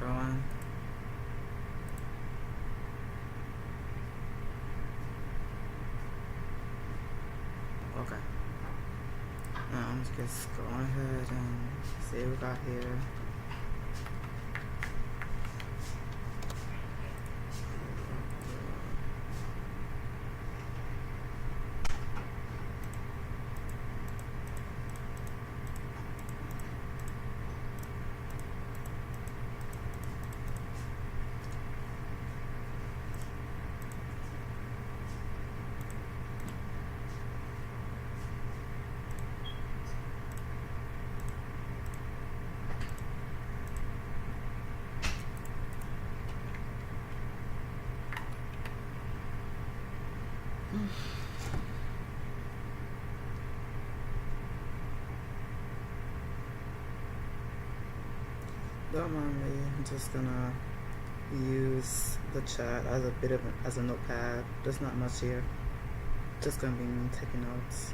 going. Okay. Now let's just go ahead and see what we got here. Don't mind me, I'm just gonna use the chat as a bit of as a notepad. There's not much here. Just gonna be me taking notes.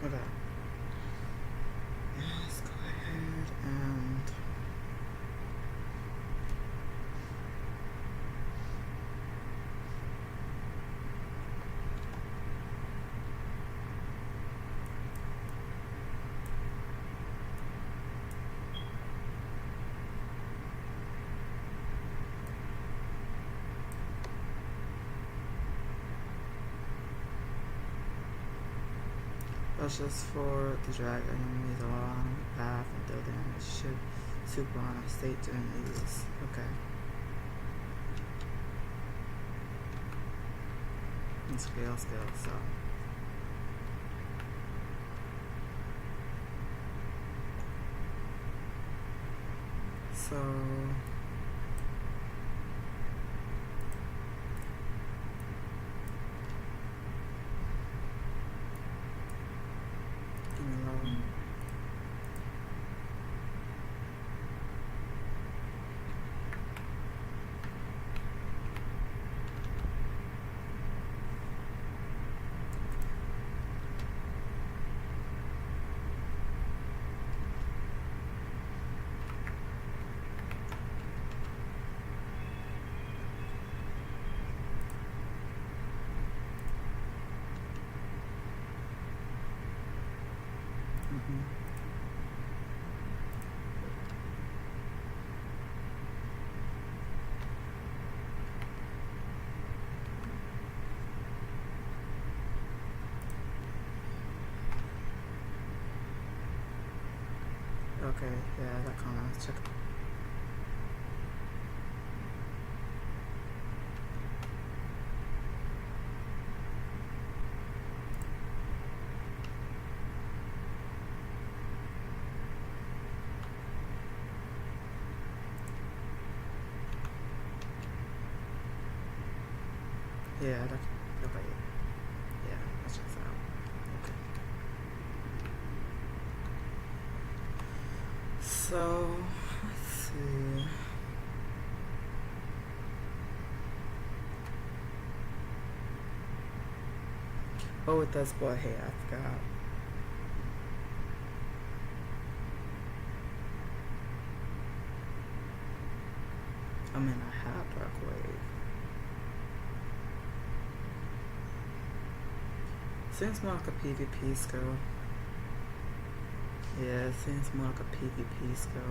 Okay. Let's go ahead and that's just for the drag enemies along the path and deal damage. Should super on a state to enemies. Okay. And scale, so. So okay, yeah, that kind of check. Yeah, that okay. Yeah, that checks out. Okay. So let's see. Oh, with this boy hair, I forgot. I mean, I have dark wave. Seems more like a PvP skill. Yeah, it seems more like a PvP skill.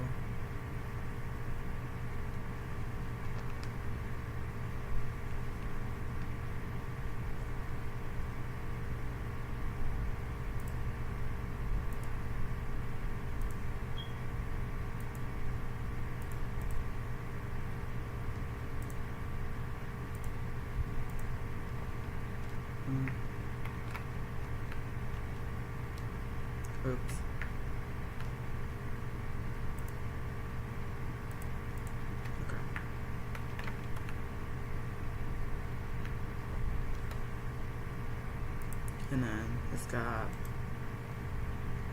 It's got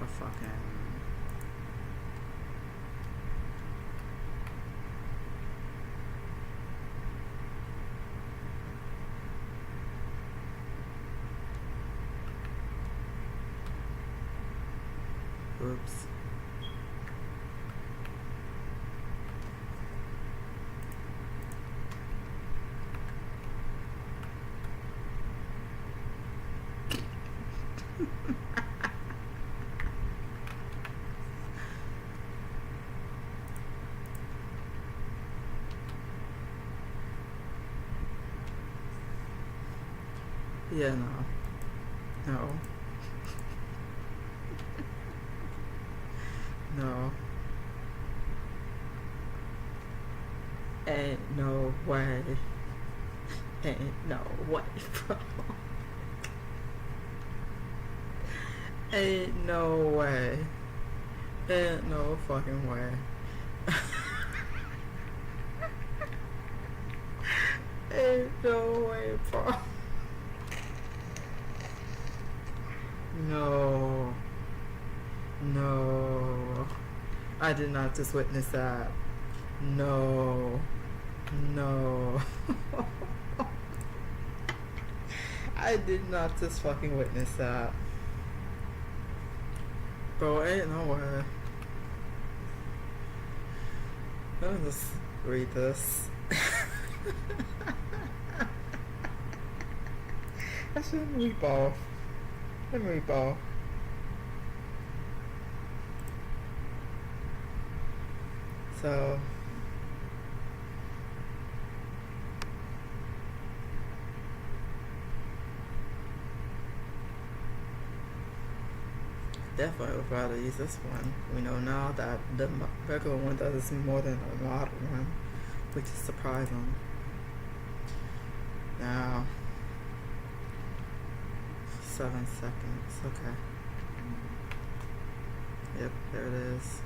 a fucking oops. Yeah, no. No. No. Ain't no way. Ain't no way, bro. Ain't no way. Ain't no fucking way. Ain't no way, bro. No. No. I did not just witness that. No. No. I did not just fucking witness that. Bro, ain't no way. Let me just read this. I shouldn't read both. Let me read both. So definitely would rather use this one. We know now that the regular one does more than the model one, which is surprising. Now, 7 seconds. Okay. Yep, there it is.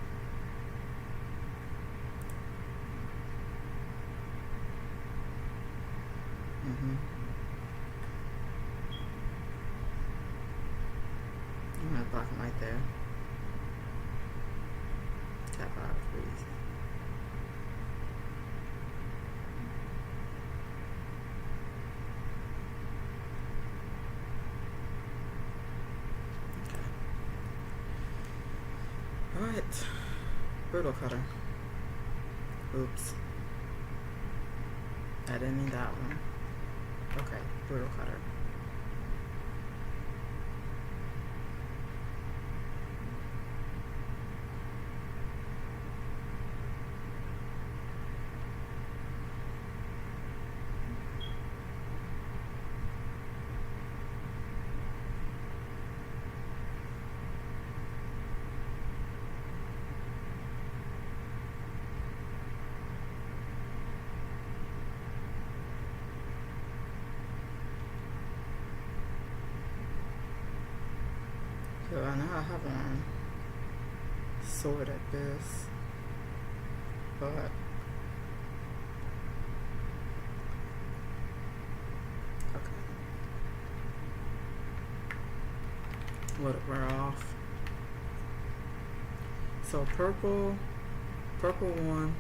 I'm gonna block him right there. Tap out, please. Okay. Alright. Brutal cutter. Oops. I didn't mean that one. Okay, brutal cutter. So I know I have one sort at this, but okay. Let it wear off. So purple one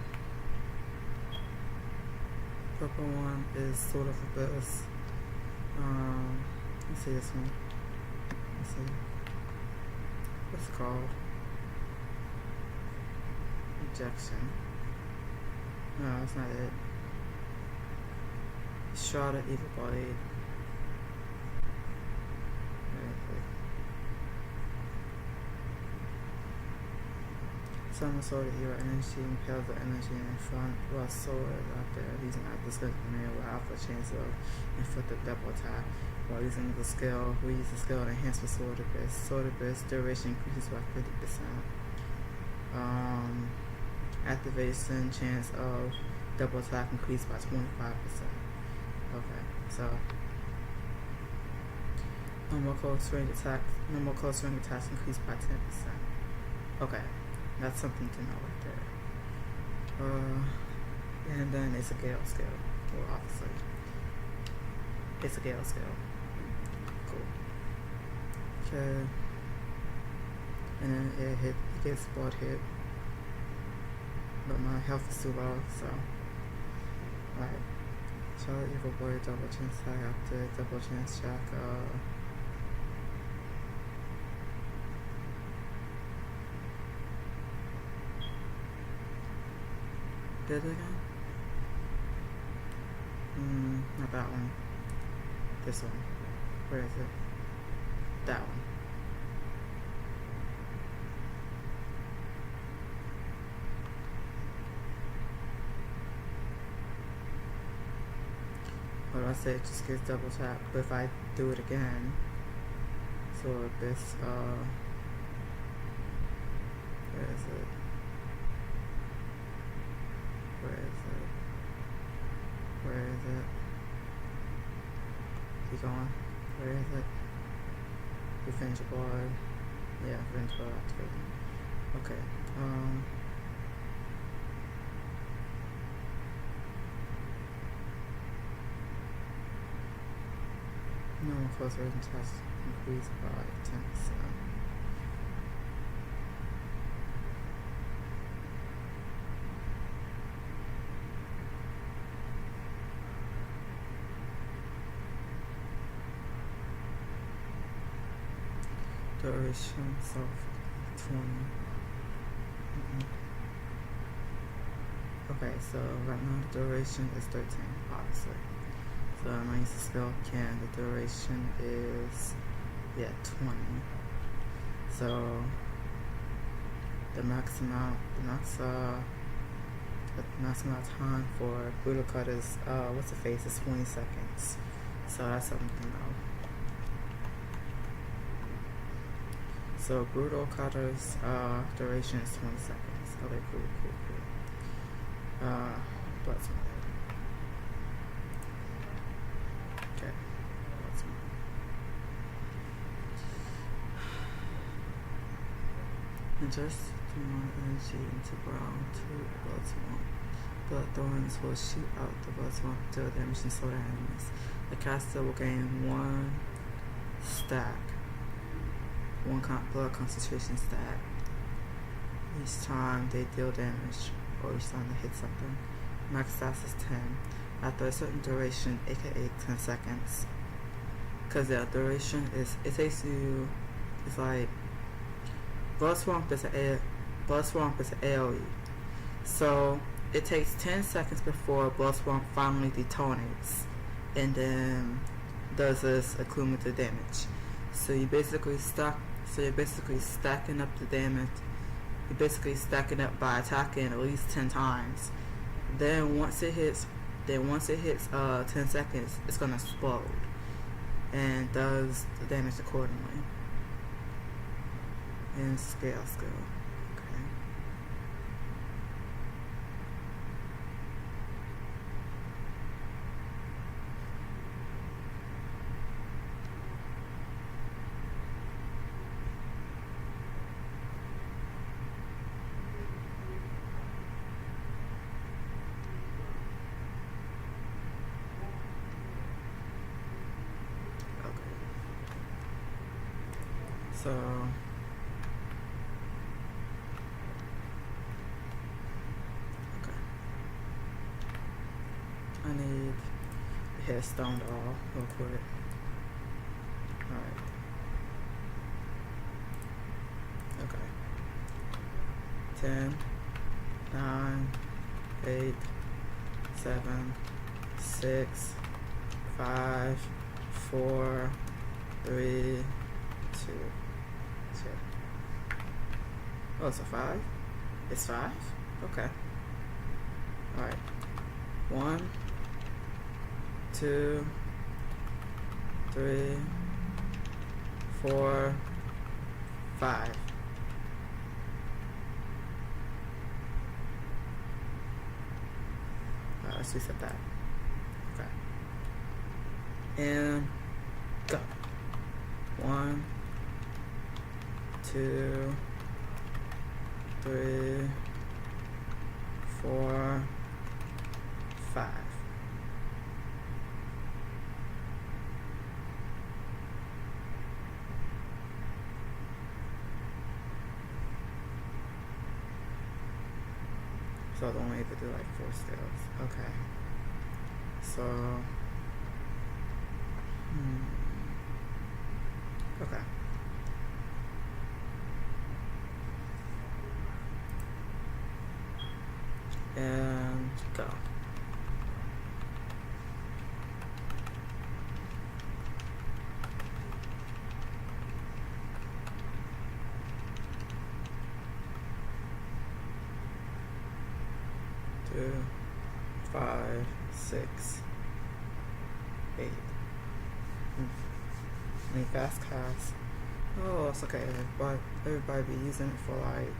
is sort of this. Let's see this one. Let's see. What's it called? Ejection. No, that's not it. Shrouded Evil Blade. Summon sword of your energy, impels the energy in front while sword out there using the skill command with alpha chance of inflict a double attack. While using the skill, we use the skill to enhance the sword abyss. Sword abyss duration increases by 50%. Activation chance of double attack increased by 25%. Okay, so no more close range attacks increased by 10%. Okay. That's something to know right there. And then it's a Gale skill. Well, obviously. It's a Gale skill. Cool. Okay. And then it gets butt hit. But my health is too low, so. Alright. Charlotte Evil Boy double chance tag after double chance jack. Did it again? Not that one. This one. Where is it? That one. What do I say? It just gets double tap. But if I do it again, so this, where is it? Where is it? Where is it? Keep going. Where is it? Revenge board. Yeah, revenge board activated. Okay. Normal close rating test increased by 10%. Duration of 20. Okay, so right now the duration is 13, obviously. So I'm going to use the skill can. The duration is 20. So the max amount of time for brutal cut is what's the face is 20 seconds. So that's something to know. So brutal cutter's duration is 20 seconds. Okay, cool. Blood smear. Okay, blood smear. Adjust more energy into brown to blood swamp. Blood thorns will shoot out the blood swamp until damage and slow down enemies. The caster will gain one stack. One blood concentration stat each time they deal damage or each time they hit something. Max stats is 10 after a certain duration, aka 10 seconds. Because the duration is, it takes you, it's like blood swamp is an AoE. So it takes 10 seconds before blood swamp finally detonates and then does this accumulative damage. So you're basically stacking up the damage. You're basically stacking up by attacking at least 10 times. Then once it hits 10 seconds, it's gonna explode and does the damage accordingly. And scale. Okay. So I need the hair stoned all real quick. Alright. Okay. 10, 9, 8, 7, 6, 5, 4, 3, 2. Oh, it's a 5? It's 5? Okay. Alright. 1, 2, 3, 4, 5. Let's reset that. Okay. And go. 1, 2, 3, 4, 5. So the only able to do like 4 skills. Okay. So okay. And go. Two, 5, 6, 8. Any fast cast? Oh, it's okay. Everybody be using it for like.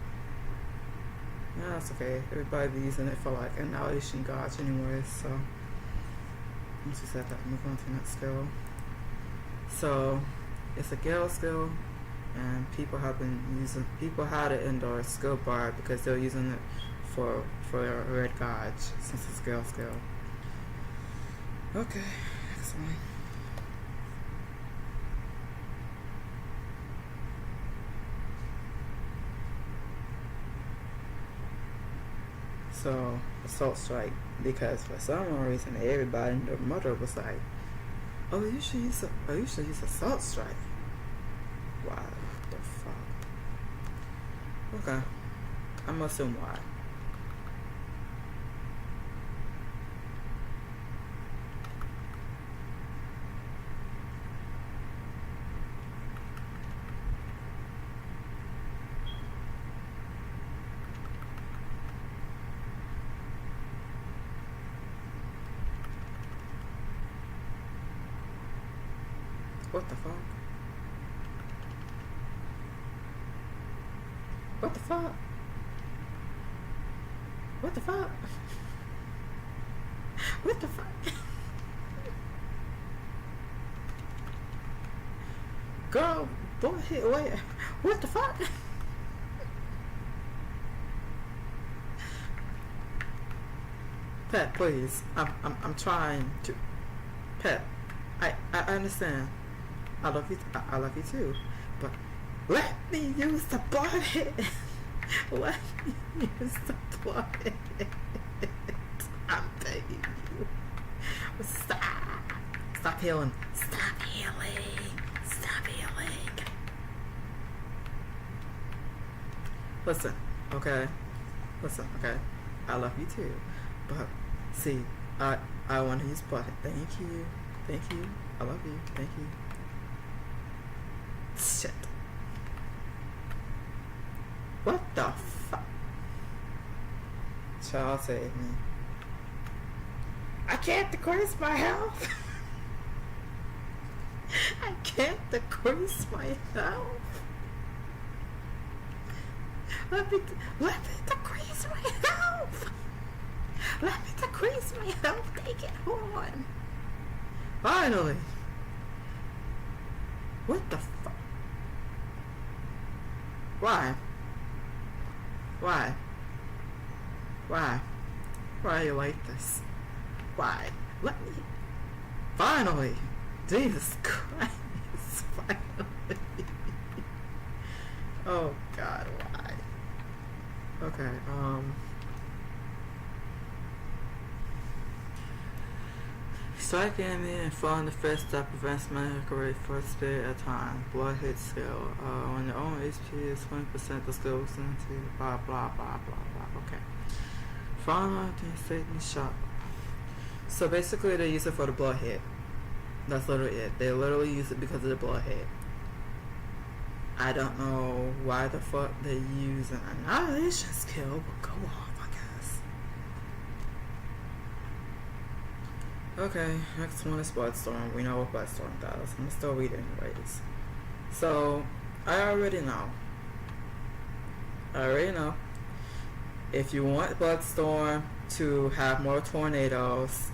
Yeah, it's okay. Everybody be using it for like annihilation gauge anyways. So once you set that, move on to the next skill. So it's a Gale skill, and people had it in their skill bar because they're using it for a red gauge since it's Gale skill. Okay, next one. So assault strike, because for some reason everybody and their mother was like, "Oh, you should use assault strike." Why the fuck? Okay, I'm assuming why. What the fuck? What the fuck? What the fuck? What the fuck? Girl, boy, wait. What the fuck? Pet, please. I'm trying to. Pet, I understand. I love you. I love you too. But let me use the blood. Let me use the blood. I'm begging you. Stop. Stop healing. Stop healing. Stop healing. Listen, okay. Listen, okay. I love you too. But see, I want to use blood. Thank you. Thank you. I love you. Thank you. Shit. What the fuck? Child save me. I can't decrease my health. I can't decrease my health. Let me decrease my health. Let me decrease my health. Take it on. Finally. What the fuck? Why? Why? Why? Why are you like this? Why? Let me. Finally! Jesus Christ! Finally! Oh God, why? Okay, strike enemy and fall in the face that prevents medical for a spirit at a time. Blood hit skill. When your own HP is 20%, the skill is into blah blah blah blah blah. Okay. Fall the Satan shot. So basically they use it for the blood hit. That's literally it. They literally use it because of the blood hit. I don't know why the fuck they use an annihilation skill, but go off, I guess. Okay, next one is Bloodstorm. We know what Bloodstorm does. I'm still reading anyways. So, I already know. If you want Bloodstorm to have more tornadoes,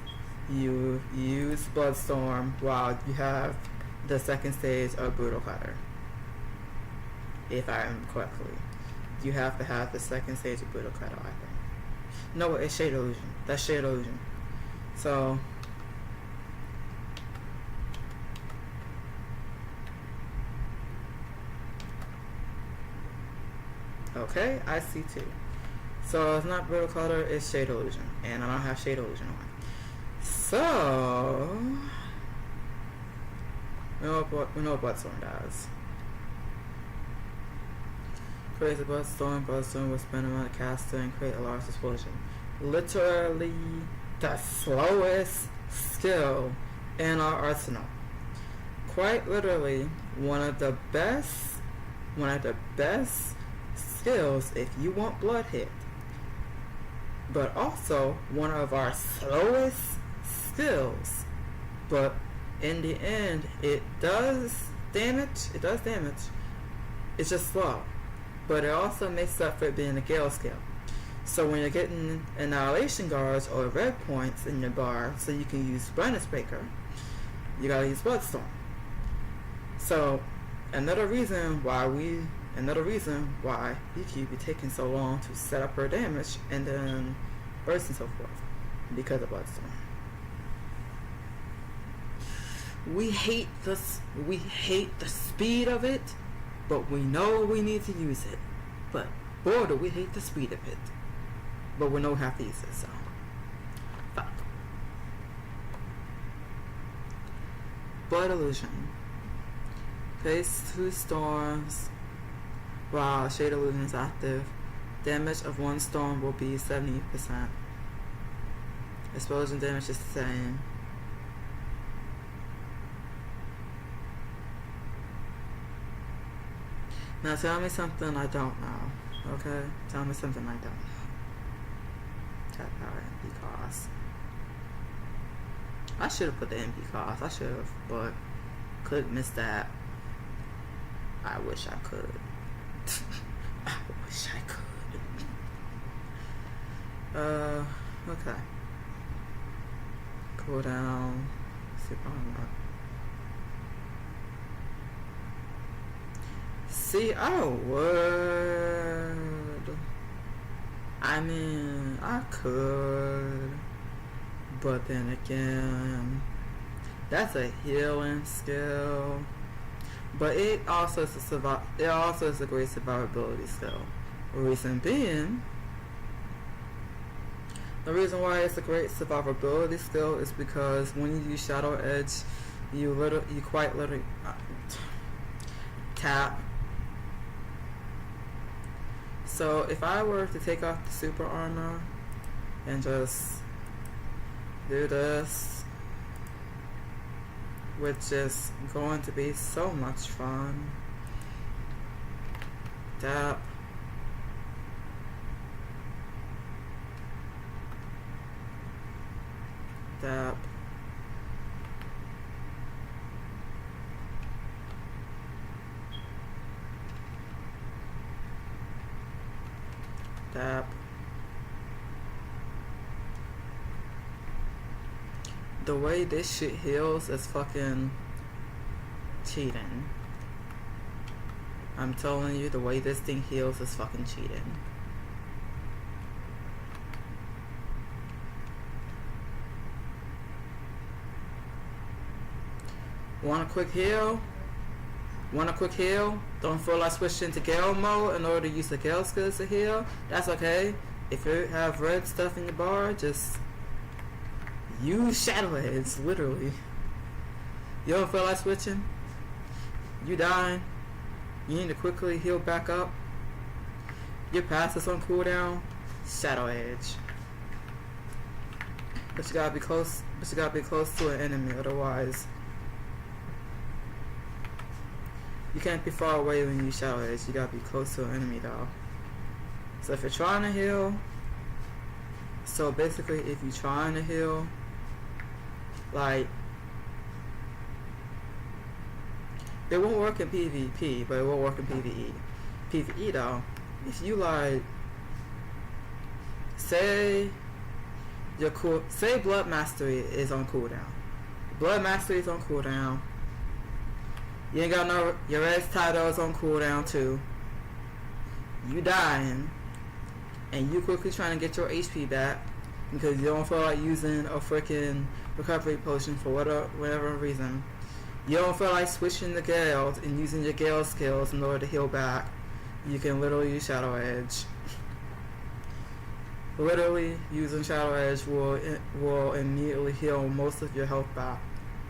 you use Bloodstorm while you have the second stage of Brutal Cutter. If I remember correctly. You have to have the second stage of Brutal Cutter, I think. No, it's Shade Illusion. That's Shade Illusion. So, okay, I see too. So it's not brittle color, it's shade illusion. And I don't have shade illusion on. So we know what Bloodstorm does. Creates a Bloodstorm will spin around the caster and create a large explosion. Literally the slowest skill in our arsenal. Quite literally one of the best skills if you want blood hit. But also one of our slowest skills. But in the end it does damage. It's just slow. But it also makes up for it being a Gale skill. So when you're getting Annihilation Guards or red points in your bar so you can use Brightness Breaker, you gotta use Bloodstorm. So another reason why BQ be taking so long to set up her damage and then burst and so forth, because of Bloodstorm. We hate the speed of it, but we know we need to use it. But boy, do we hate the speed of it. But we know how to use it, so fuck. Blood Illusion. Face 2 storms while Shade Illusion is active. Damage of one storm will be 70%. Explosion damage is the same. Now tell me something I don't know, okay? Tell me something I don't know. Tap power MP cost. I should have put the MP cost, but could miss that. I wish I could. I wish I could. Okay. Cool down. Super armor. See, I would. I mean, I could. But then again, that's a healing skill. But it also is a great survivability skill. Reason being, the reason why it's a great survivability skill is because when you use Shadow Edge, you quite literally tap. So if I were to take off the super armor and just do this, which is going to be so much fun. Tap. Tap. Tap. The way this shit heals is fucking cheating. I'm telling you, the way this thing heals is fucking cheating. Want a quick heal? Don't feel like switching to Gale mode in order to use the Gale skills to heal? That's okay. If you have red stuff in your bar, just use Shadow Edge, literally. You don't feel like switching? You dying? You need to quickly heal back up? Your pass is on cooldown? Shadow Edge. But you gotta be close to an enemy, otherwise you can't be far away when you use Shadow Edge. You gotta be close to an enemy though. So if you're trying to heal, like, it won't work in PvP, but it will work in PvE. PvE though, if you like, say Blood Mastery is on cooldown. Blood Mastery is on cooldown. You ain't got no, your Red Title is on cooldown too. You dying, and you quickly trying to get your HP back because you don't feel like using a freaking recovery potion for whatever reason. You don't feel like switching the Gales and using your Gale skills in order to heal back. You can literally use Shadow Edge. Literally, using Shadow Edge will immediately heal most of your health back.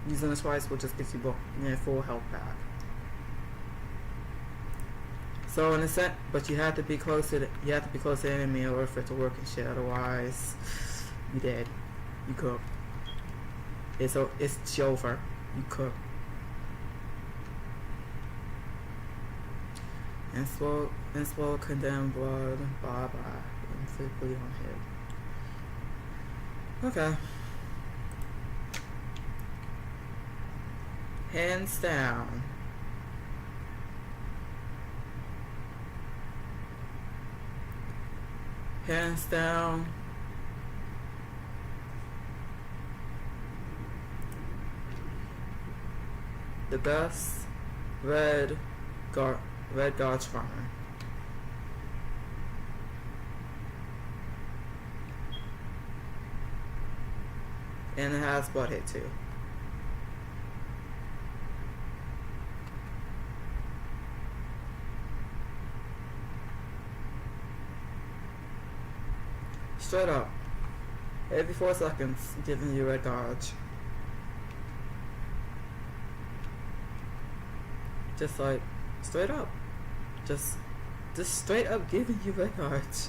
Using it twice will just get you your full health back. So in a sense, but you have to be close to the enemy in order for it to work and shit. Otherwise, you dead. You cook. It's over. You cook. And slow condemn blood. Bye bye. And simply on hit. Okay. Hands down. Hands down. The best red guard farmer. And it has butt hit too. Straight up. Every 4 seconds, giving you red dodge. Just like, straight up. Just straight up giving you red dodge.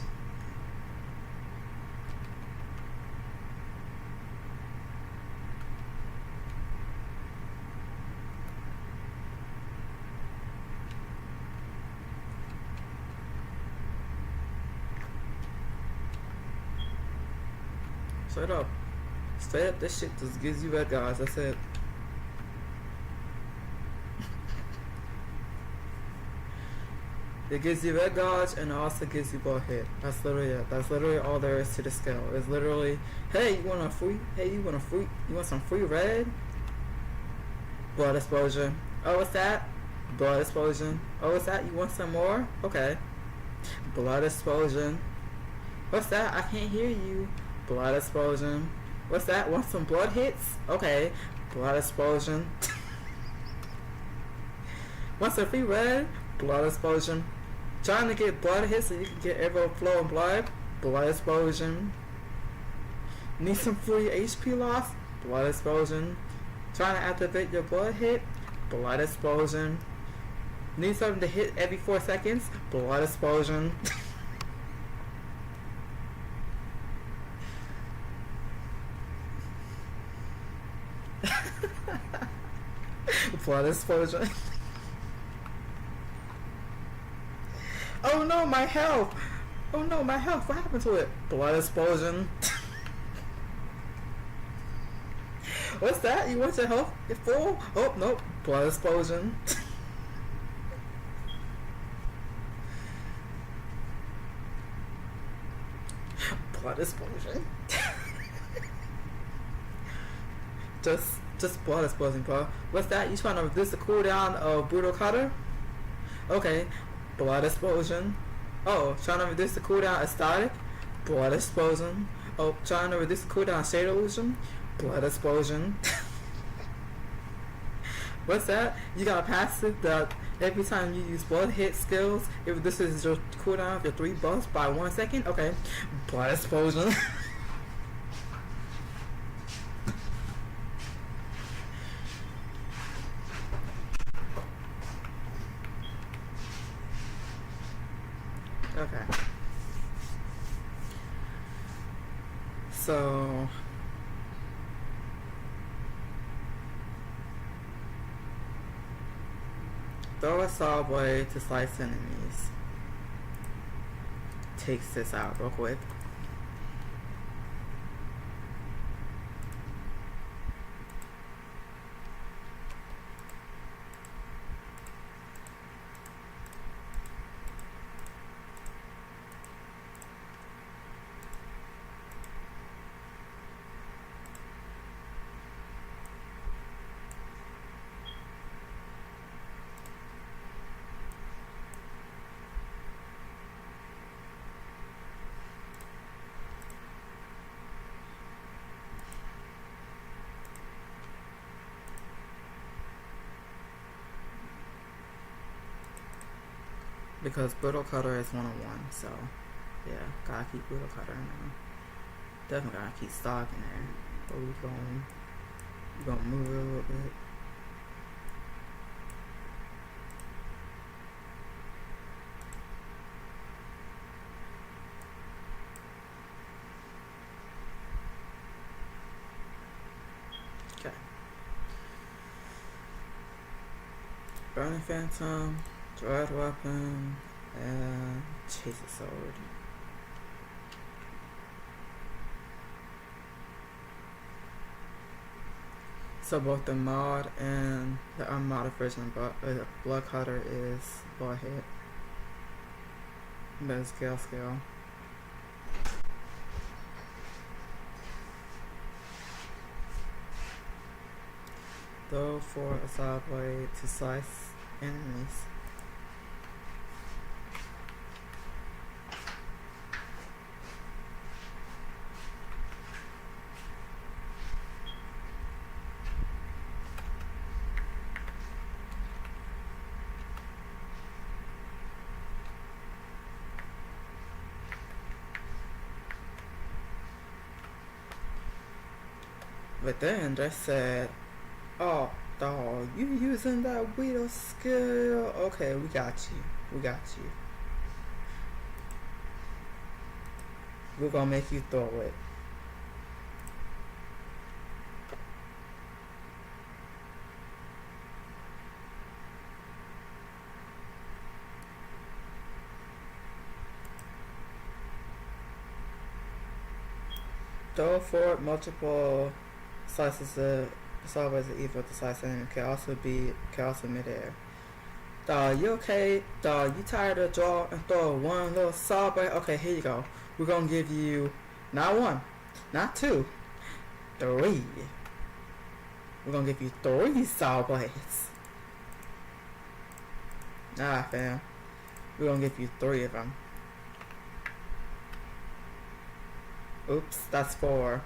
Straight up. Straight up, this shit just gives you red guys. That's it. It gives you red dodge and it also gives you butt hit. That's literally it. That's literally all there is to the skill. It's literally, hey, you want a free? Hey, you want some free red? Blood explosion. Oh, what's that? Blood explosion. Oh, what's that? You want some more? Okay. Blood explosion. What's that? I can't hear you. Blood explosion. What's that? Want some blood hits? Okay. Blood explosion. Want some free red? Blood explosion. Trying to get blood hits so you can get every flow in blood? Blood explosion. Need some free HP loss? Blood explosion. Trying to activate your blood hit? Blood explosion. Need something to hit every 4 seconds? Blood explosion. Blood explosion. Oh no, my health! Oh no, my health! What happened to it? Blood explosion. What's that? You want your health full? Oh nope. Blood explosion. Blood explosion. Just blood explosion, bro. What's that? You trying to reduce the cooldown of brutal cutter? Okay. Blood explosion. Oh, trying to reduce the cooldown of static? Blood explosion. Oh, trying to reduce the cooldown of shade illusion? Blood explosion. What's that? You got a passive that every time you use blood hit skills, it reduces your cooldown of your 3 buffs by 1 second? Okay. Blood explosion. Okay. So throw a saw blade to slice enemies. Takes this out real quick. Because brittle cutter is 101, so Yeah, gotta keep Buddha Cutter in there. Definitely gotta keep stock in there. But we're gonna move it a little bit. Okay. Burning Phantom, Dread Weapon, and Chaser Sword. So both the mod and the unmodded version of Blood Cutter is Bloodhead. But scale. Though for a saw blade to slice enemies. But then they said, "Oh, dog, you using that Weedle skill? Okay, we got you. We're gonna make you throw it." Though for multiple slices of sideways of evil, the slice enemy can also midair. Dog, you okay? Dog, you tired of draw and throw one little saw blade? Okay, here you go. We're gonna give you not one, not two, three. We're gonna give you 3 saw blades. Nah, fam. We're gonna give you 3 of them. Oops, that's 4.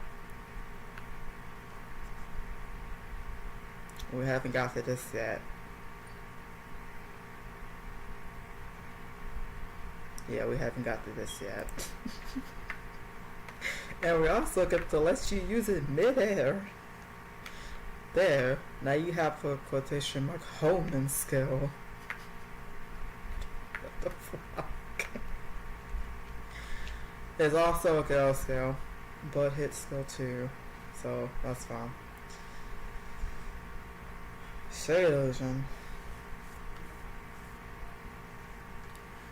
We haven't got to this yet. Yeah, we haven't got to this yet. And we also get to let you use it mid-air. There, now you have a quotation mark homing skill. What the fuck? There's also a girl skill, but hit skill too, so that's fine. Shade Illusion.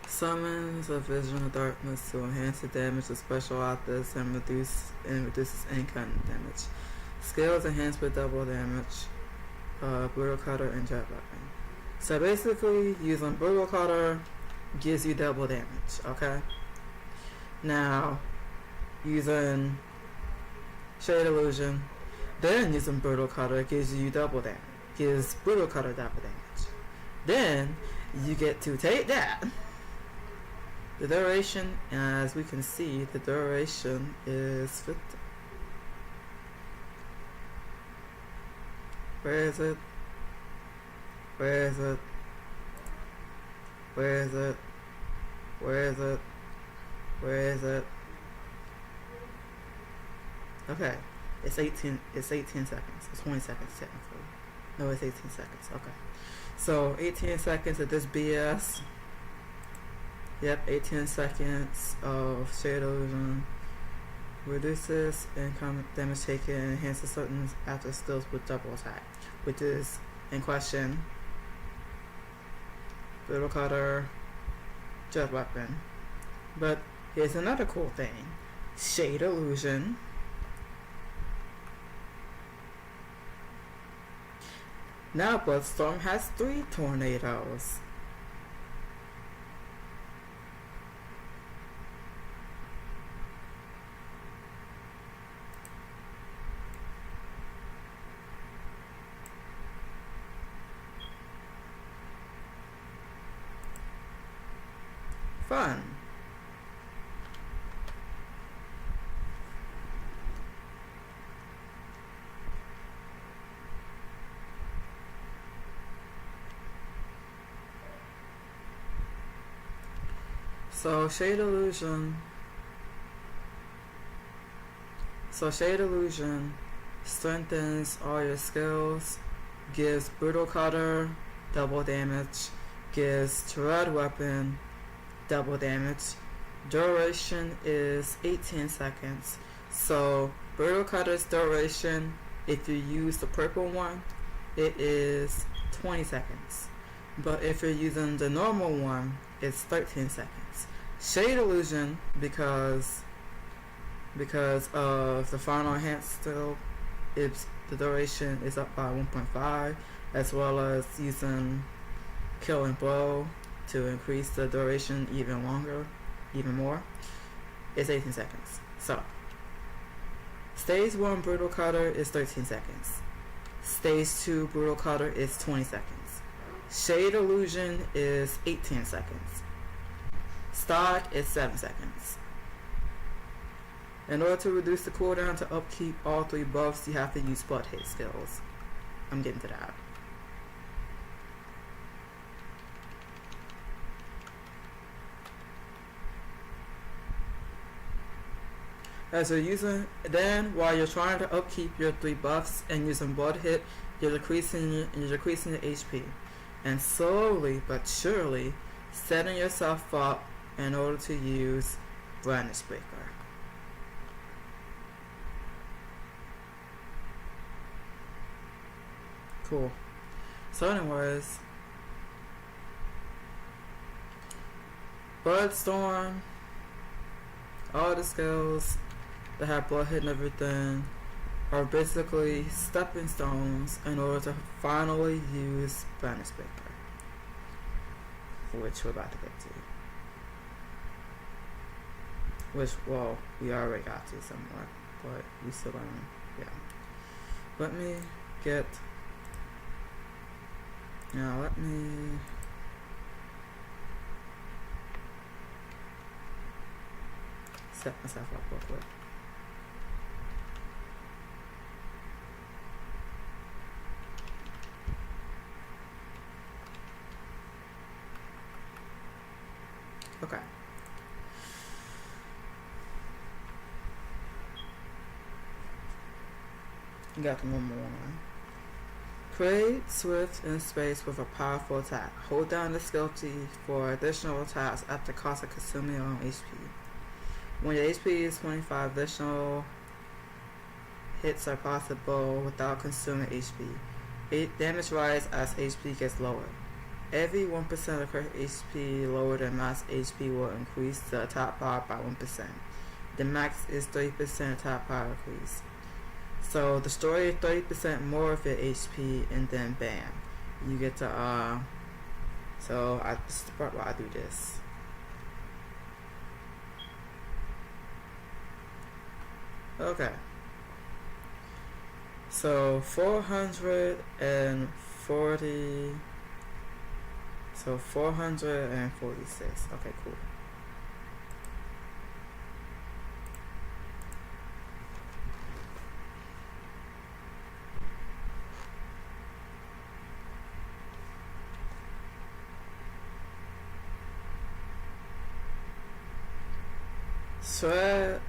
Summons a vision of darkness to enhance the damage of special objects and reduces incoming damage. Skills enhanced with double damage, Brutal Cutter, and Jet Weapon. So basically, using Brutal Cutter gives you double damage, okay? Now, using Shade Illusion, then using Brutal Cutter gives you double damage. Gives Brutal Cutter double damage. Then, you get to take that. The duration, as we can see, the duration is 50. Where is it? Where is it? Where is it? Where is it? Where is it? Okay. It's 18 seconds. It's 20 seconds technically. No, it's 18 seconds. Okay. So 18 seconds of this BS. Yep, 18 seconds of Shade Illusion. Reduces income damage taken and enhances certain after skills with double attack, which is in question. Brutal Cutter, Jet Weapon. But here's another cool thing. Shade Illusion. Now Bloodstorm has 3 tornadoes. Fun. So Shade Illusion So Shade Illusion strengthens all your skills, gives Brutal Cutter double damage, gives Dread Weapon double damage. Duration is 18 seconds. So Brutal Cutter's duration, if you use the purple one, it is 20 seconds. But if you're using the normal one, it's 13 seconds. Shade Illusion, because of the final enhanced skill, the duration is up by 1.5, as well as using Kill and Blow to increase the duration even more. It's 18 seconds. So Stage 1 Brutal Cutter is 13 seconds. Stage 2 Brutal Cutter is 20 seconds. Shade Illusion is 18 seconds. Stock is 7 seconds. In order to reduce the cooldown to upkeep all 3 buffs, you have to use Blood Hit skills. I'm getting to that. While you're trying to upkeep your 3 buffs and using Blood Hit, you're decreasing your HP. And slowly but surely setting yourself up in order to use Brandis Breaker. Cool. So anyways, Bloodstorm, all the skills that have blood hit and everything are basically stepping stones in order to finally use Brandis Breaker, which we're about to get to. Which, well, we already got to somewhat, but we still gonna, yeah. Let me set myself up real quick. Okay. Got the normal one. Create Swift in space with a powerful attack. Hold down the skill key for additional attacks at the cost of consuming your own HP. When your HP is 25, additional hits are possible without consuming HP. Damage rise as HP gets lower. Every 1% of current HP lower than max HP will increase the attack power by 1%. The max is 30% attack power increase. So destroy 30% more of your HP and then bam, you get to this is the part where I do this. Okay. So 446. Okay, cool.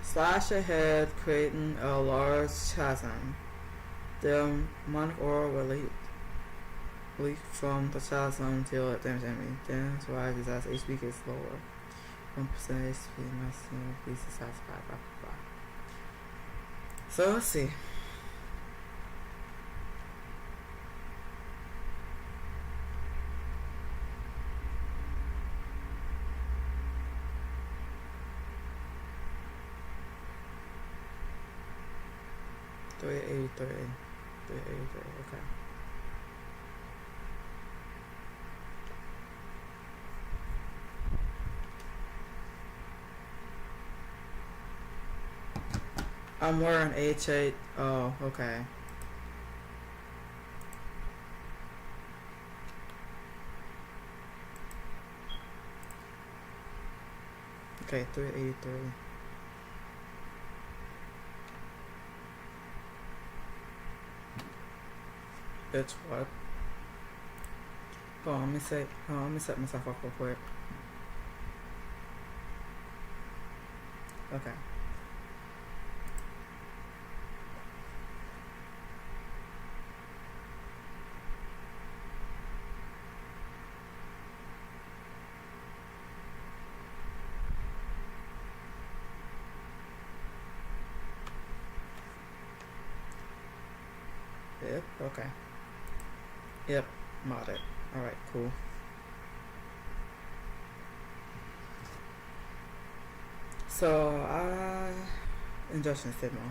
Slash ahead, creating a large chasm. The demonic aura will leak from the chasm until it damages enemy. Damage rises as HP gets lower. 1% HP maximum increases as blah. So let's see. Okay. I'm wearing H8. Oh, okay. Okay, 383. Bitch, what? Hold on, let me set myself up real quick. Okay. Yep, okay. Yep, modded. Alright, cool. So, injection signal.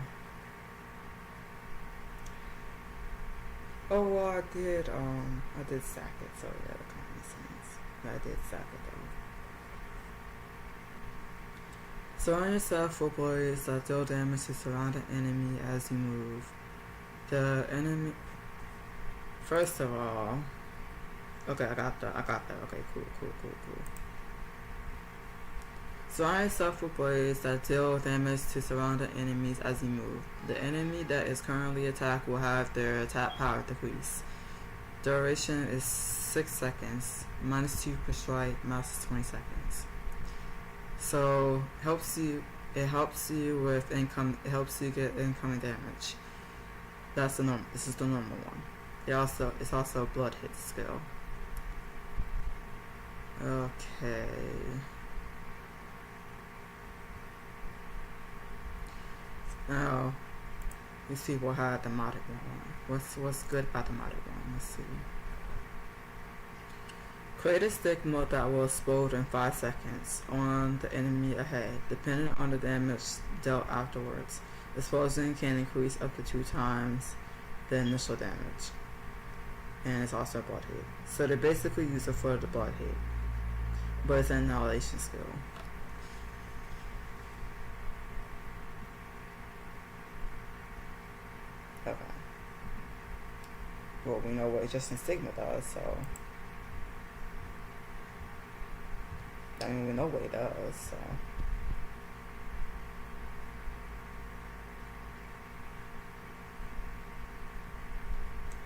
Oh, well, I did sack it, so yeah, that kind of makes sense. But I did sack it though. Surround yourself with warriors that deal damage to surrounding enemy as you move. The enemy. First of all, okay, I got that. Okay, cool. Surround yourself with warriors that deal damage to surrounding enemies as you move. The enemy that is currently attacked will have their attack power decrease. Duration is 6 seconds. -2 per strike. Max is 20 seconds. So it helps you with income. It helps you get incoming damage. That's the norm. This is the normal one. It's also a blood hit skill. Okay. Now, these people had the modded one. What's good about the modded one? Let's see. Create a stick mode that will explode in 5 seconds on the enemy ahead, depending on the damage dealt afterwards. Explosion can increase up to 2 times the initial damage. And it's also a blood hit. So they basically use it for the blood hit. But it's an annihilation skill. Okay. Well, we know what Adjusting Sigma does, so I mean, we know what it does, so.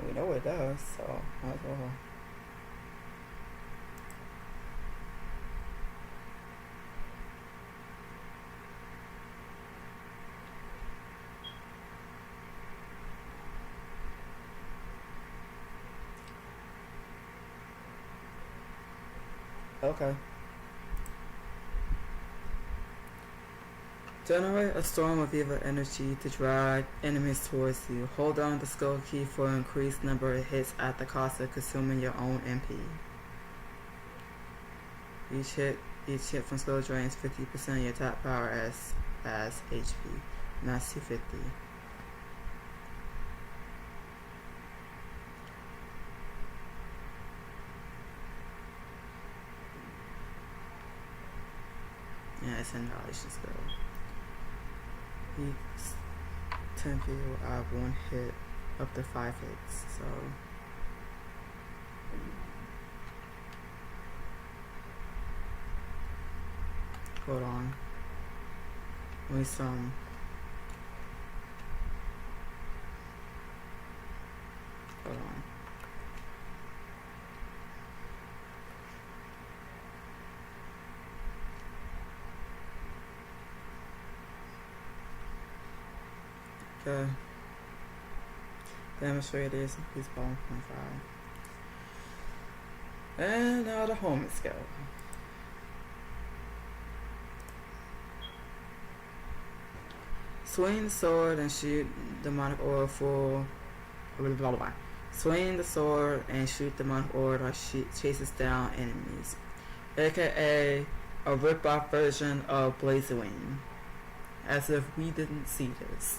We know what it does, so might as well. Okay. Generate a storm of evil energy to drag enemies towards you. Hold down the skill key for an increased number of hits at the cost of consuming your own MP. Each hit from skill drains 50% of your attack power as HP. And that's 250. Yeah, it's an annihilation skill. Each 10 people will add 1 hit up to 5 hits, so hold on. Only some. Hold on. Okay. Demonstrate this increase by 1.5. And now the homing skill. Swing the sword and shoot demonic aura full. Blah blah blah. Swing the sword and shoot demonic aura that chases down enemies, aka a rip-off version of Blazing Wing. As if we didn't see this.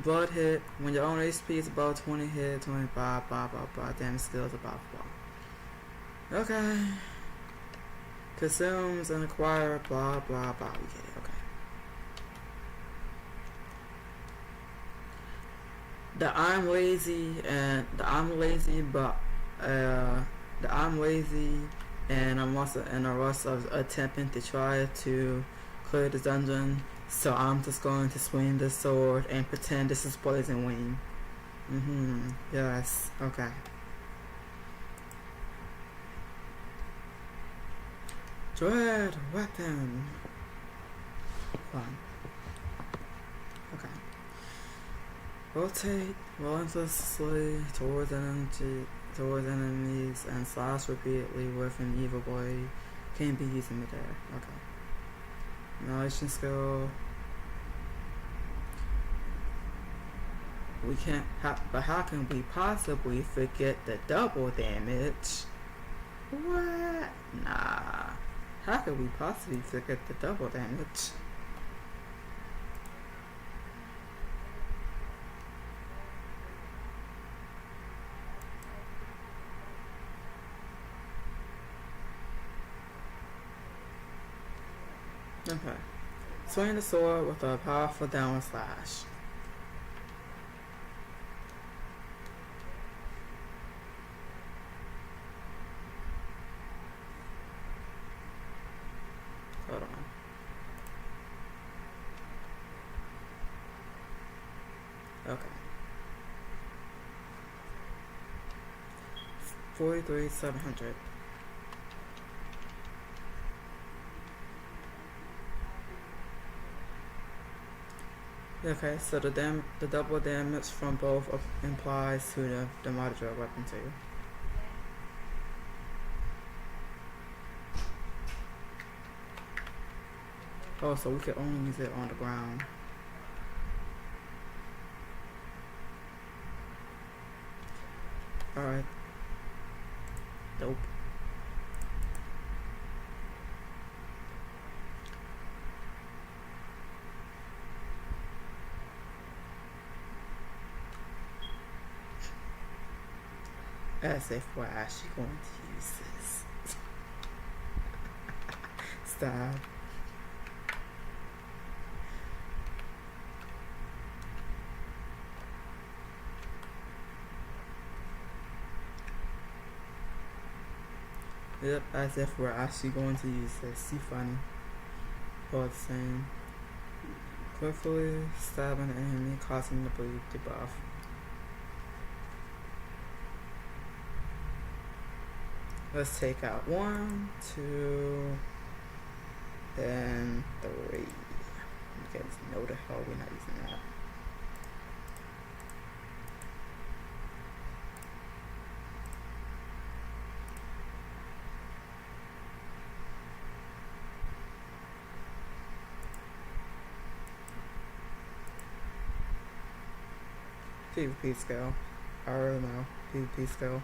Blood hit. When your own HP is above 20 hit, 25, blah blah blah. Damage skills, blah blah. Okay. Consumes and acquire, blah blah blah. We get it. Okay. I'm lazy and I'm also in a rush of attempting to try to clear the dungeon, so I'm just going to swing the sword and pretend this is Blazing Wing. Yes, okay. Dread weapon. Fine. Okay. Rotate relentlessly towards enemies and slash repeatedly with an evil blade. Can't be using it there. Okay. Annihilation skill. We can't. But how can we possibly forget the double damage? What? Nah. How could we possibly forget the double damage? Okay. Swing the sword with a powerful downward slash. Hold on. Okay. 43,700. Okay, so the double damage from both implies to the moderate weapon too. Oh, so we could only use it on the ground. Alright. Dope. As if we're actually going to use this. Stop. Yep, as if we're actually going to use this. See, funny. All the same. Quickly stabbing the enemy, causing the bleed debuff. Let's take out 1, 2, then 3. Okay, no the hell we're not using that. PvP skill. I already know. PvP skill.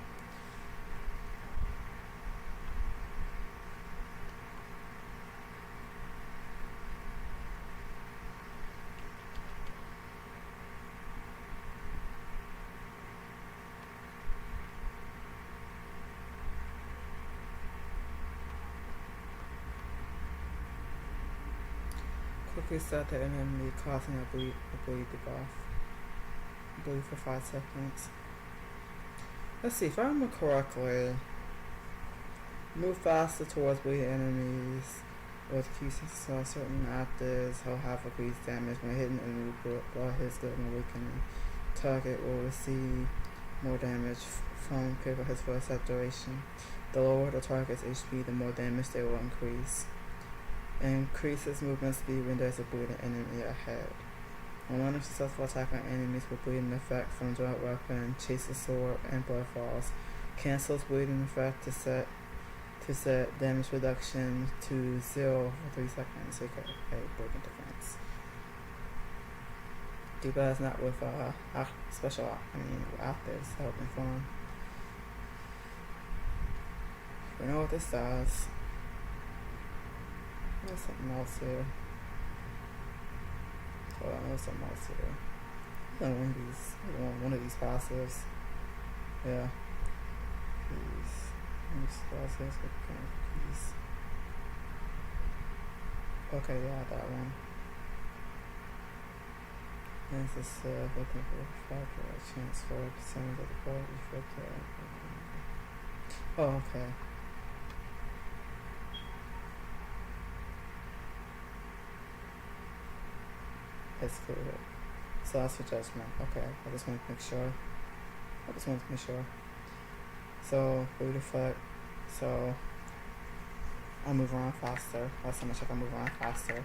Quickly set the enemy, causing a bleed debuff. Bleed for 5 seconds. Let's see, if I remember correctly, move faster towards bleeding enemies with Q6 on certain actors. He'll have increased damage when hitting an enemy while his good and awakening. Target will receive more damage from people his first duration. The lower the target's HP, the more damage they will increase. Increases movement speed when there's a bleeding enemy ahead. When one successful attack on enemies with bleeding effect from joint weapon, chases sword, and blood falls, cancels bleeding effect to set damage reduction to 0 for 3 seconds. Okay, bleeding defense. Too bad it's not with special. Actors helping fun. We know what this does. There's something else here. Hold on, there's something else here. I want one of these passives. Yeah. These passives. Okay, yeah, that one. This is looking for a factor chance for percentage of the quality effect. Oh, okay. It's good. So that's for judgment. Okay, I just want to make sure. So, bleed effect. So, I move around faster. Last time I checked, I move around faster.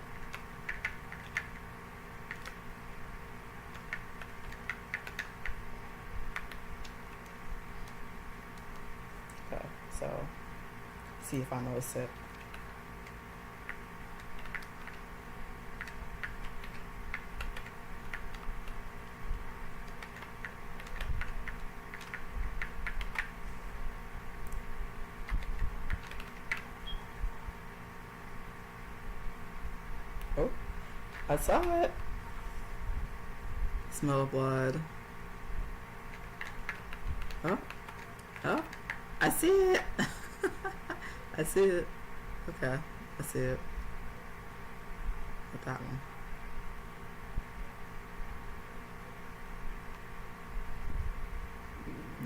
Okay, so, see if I notice it. I saw it. Smell blood. Oh, oh, I see it. I see it. Okay, I see it. With that one.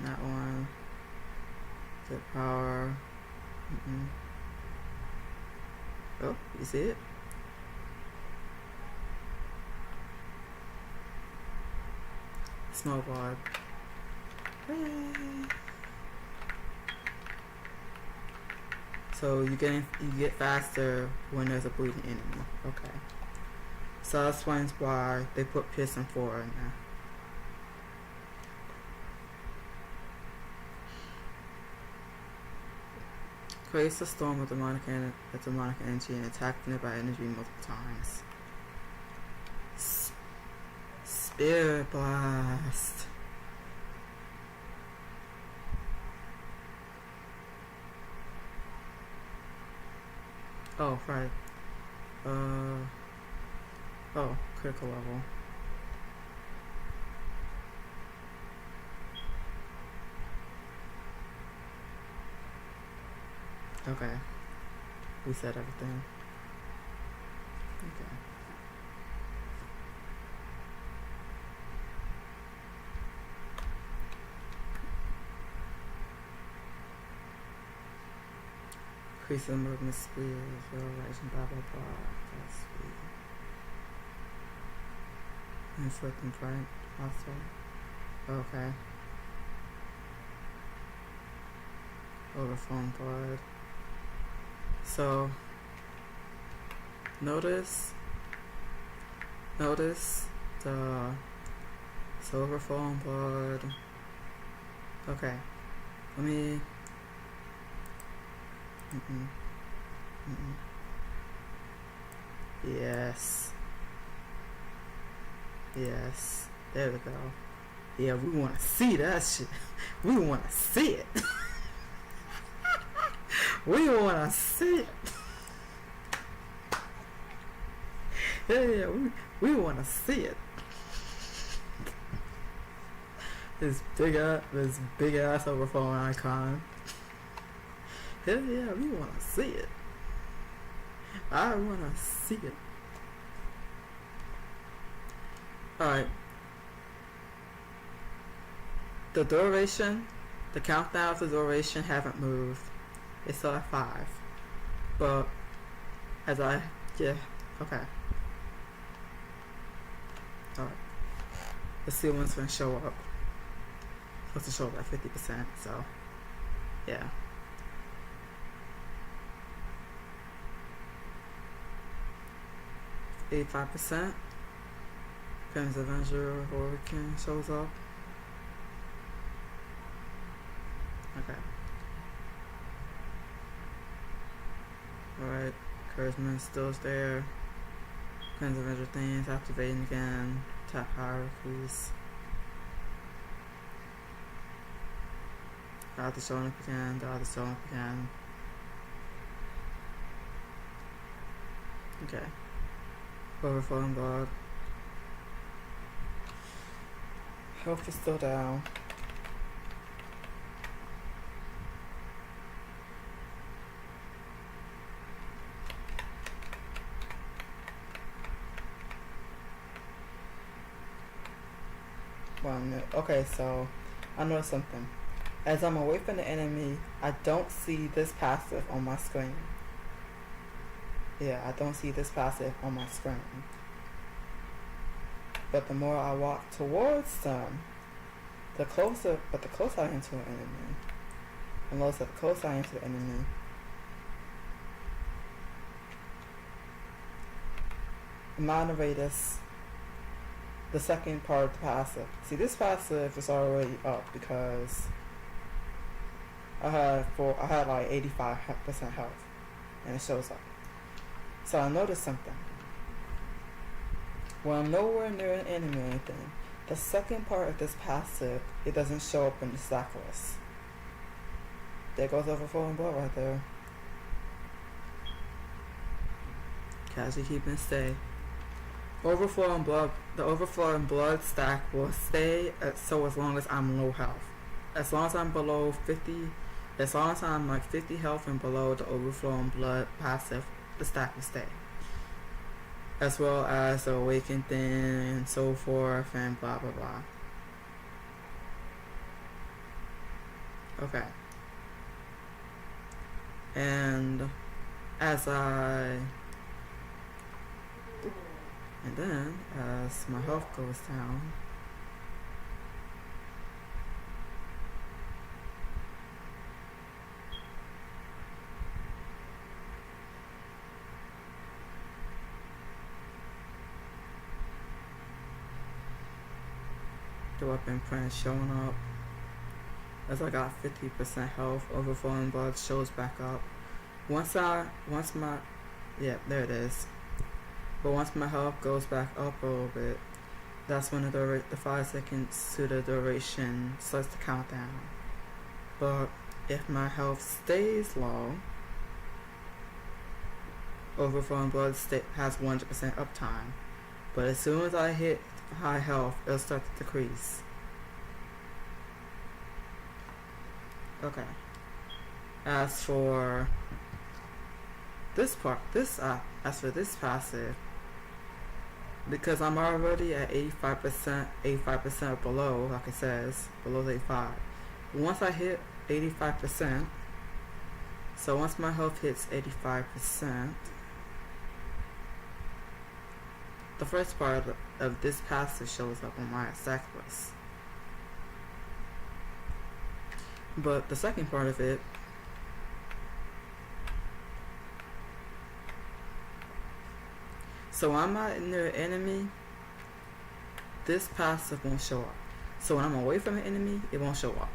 That one. Good power. Oh, you see it? Small blood. So you get faster when there's a bleeding enemy. Okay. So that explains why they put piercing 4 in there. Creates a storm of demonic energy and attacks nearby energy multiple times. Spirit blast. Oh, right. Oh, critical level. Okay. Reset everything. Okay. Increase the movement speed, acceleration, blah blah blah. That's sweet. Inflicting fright also. Okay. Overflowing blood. So notice the overflowing blood. Okay. Let me Yes. Yes. There we go. Yeah, we want to see that shit. We want to see it. We want to see it. Yeah, we want to see it. This big ass overflowing icon. Hell yeah, we want to see it. I want to see it. Alright. The duration, the countdown of the duration haven't moved. It's still at 5. But, okay. Alright. Let's see when it's going to show up. It's supposed to show up at 50%, so, yeah. $85%. Penn's Avenger Hurricane shows up. Okay. Alright. Encouragement still there. Penn's Avenger things activating again. Tap hierarchies. The other showing up again. The other showing up again. Okay. Overflowing blood. Health is still down. Okay, so I know something. As I'm away from the enemy, I don't see this passive on my screen. Yeah, I don't see this passive on my screen. But the more I walk towards them, the closer I am to an enemy. And the closer I am to the enemy, the mana radius, the second part of the passive. See, this passive is already up because I had like 85% health, and it shows up. So I noticed something. When I'm nowhere near an enemy or anything, the second part of this passive, it doesn't show up in the stack list. There goes overflowing blood right there. Casually keep and stay. Overflowing blood, the overflowing blood stack will stay so as long as I'm low health. As long as I'm below 50, as long as I'm like 50 health and below the overflowing blood passive, the stack will stay. As well as the awakened thing and so forth and blah blah blah. Okay. And then as my health goes down, the weapon print showing up. As I got 50% health, overflowing blood shows back up. There it is. But once my health goes back up a little bit, that's when the 5 seconds to the duration starts to count down. But if my health stays low, overflowing blood has 100% uptime. But as soon as I hit high health, it'll start to decrease. Okay. As for this passive, because I'm already at 85% below, like it says, below 85. Once I hit 85%, so once my health hits 85%, the first part of this passive shows up on my attack list. But the second part of it, so when I'm not near an enemy, this passive won't show up. So when I'm away from an enemy, it won't show up.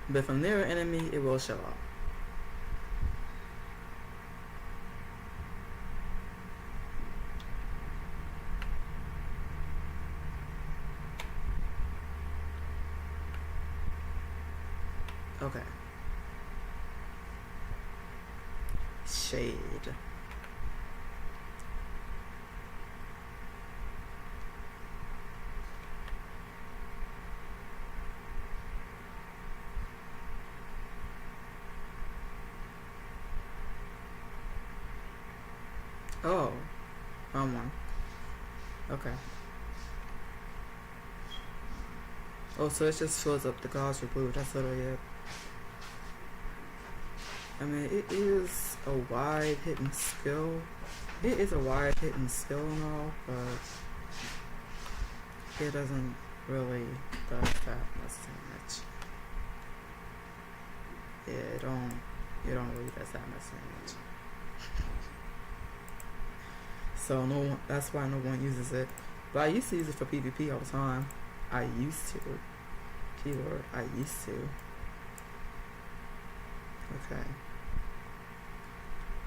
But if I'm near an enemy, it will show up. Okay. Shade. Oh, wrong one. Okay. Oh, so it just fills up the gauze with blue. That's literally it. I mean, it is a wide hitting skill. It is a wide hitting skill and all, but it doesn't really do that much damage. Yeah, it don't really does that much damage. So that's why no one uses it. But I used to use it for PvP all the time. I used to. Keyword, I used to. Okay.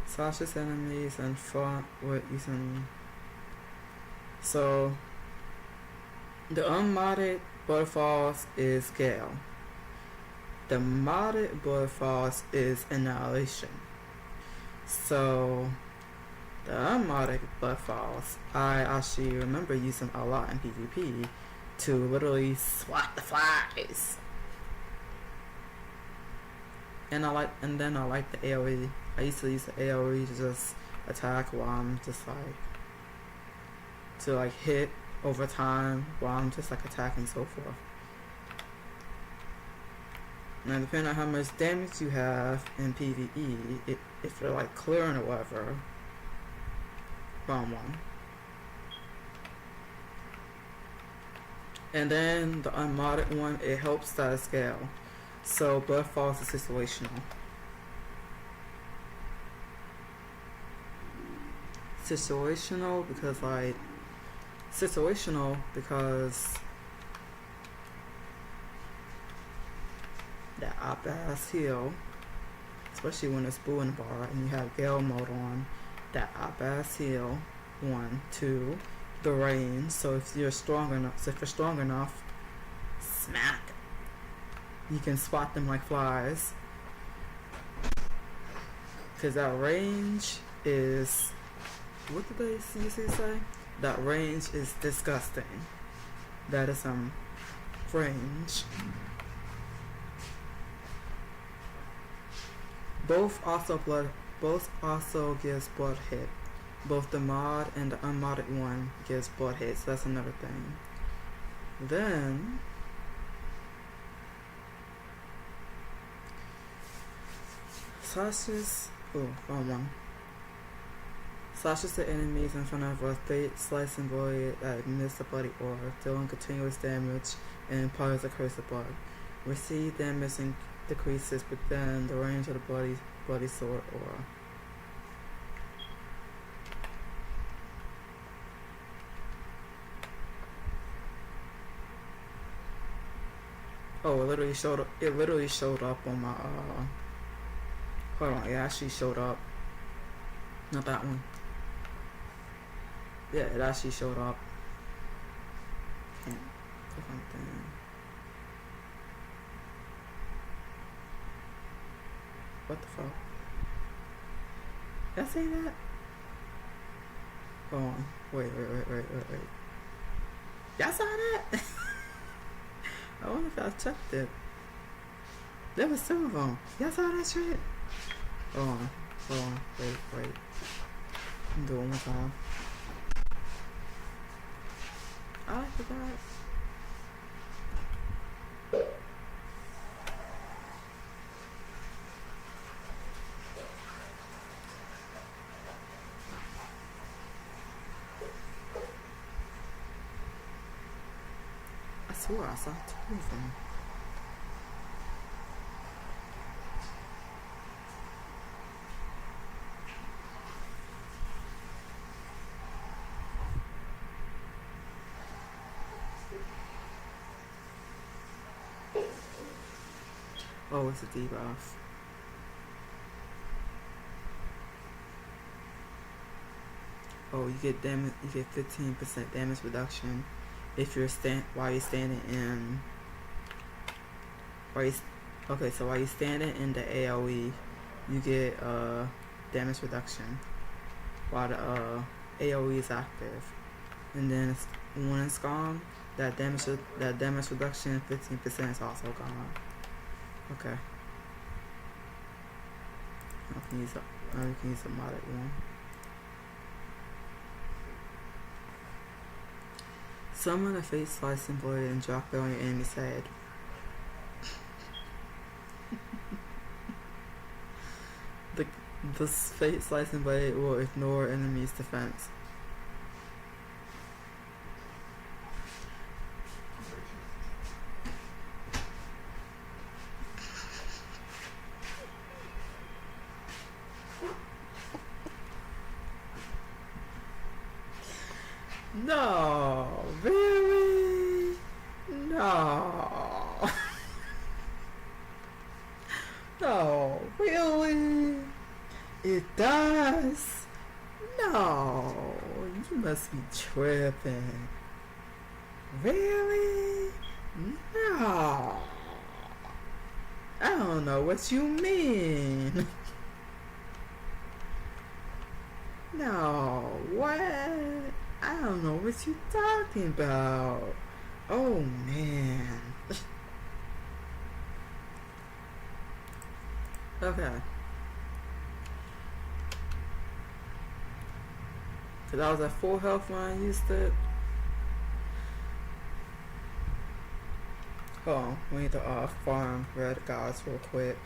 Slash his enemies and front with using. So the unmodded Butterfalls is Gale. The modded Butterfalls is Annihilation. So the unmodded Butterfalls, I actually remember using a lot in PvP to literally swat the flies. And then I like the AoE. I used to use the AoE to just attack while I'm just to hit over time while I'm just attacking so forth. Now depending on how much damage you have in PvE, if you're clearing or whatever, wrong one. And then the unmodded one, it helps that scale. So Bloodfalls is situational. Situational because that op ass heal, especially when it's Boo and Bar and you have Gale mode on, that op ass heal, 1, 2, the range. So if you're strong enough, smack. You can spot them like flies. Cause that range is, what did they usually say? That range is disgusting. That is some range. Both also gives blood hit. Both the mod and the unmodded one gives blood hit, so that's another thing. Then slashes wrong one. Slashes the enemies in front of a fate slicing blade that miss the bloody aura, dealing continuous damage and imparts a curse of blood. Receive damage and decreases within the range of the bloody sword aura. Oh, it literally showed up. It literally showed up on my. Hold on, it actually showed up. Not that one. Yeah, it actually showed up. Can't click on the thing. What the fuck? Did I say that? Hold on. Wait. Y'all saw that? I wonder if I checked it. There was two of them. Y'all saw that shit? Hold on. Wait. I'm doing one more time. I forgot. I swore I saw two of them. Oh, it's a debuff. Oh, you get 15% damage reduction if you're while you're standing in. So while you're standing in the AOE, you get damage reduction while the AOE is active, and then when it's gone, that damage reduction 15% is also gone. Okay. Now we can use a modded one. Summon a face slicing blade and drop it on your enemy's head. The face slicing blade will ignore enemy's defense. No, really? No. No, really? It does? No, you must be tripping. Really? No. I don't know what you mean. No, what? I don't know what you talking about. Oh man. Okay. Cause I was at full health when I used it. Hold on, we need to farm red gods real quick.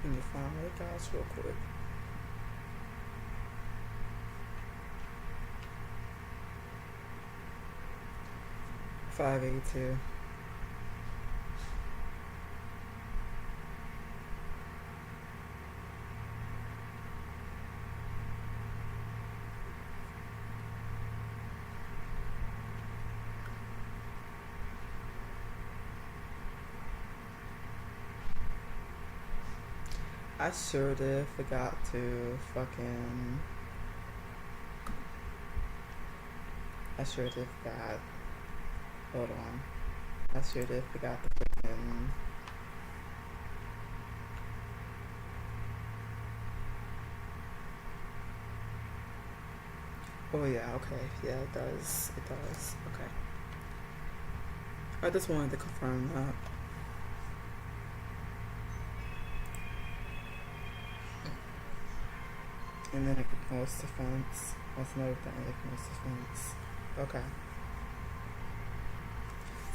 Let me find red gods real quick. $582. I sure did forgot to fucking sure did forgot. Hold on. I sure did forgot the freaking. Oh yeah, okay. Yeah, it does. It does. Okay. I just wanted to confirm that. And then it ignores defense. That's another thing. It ignores defense. Okay.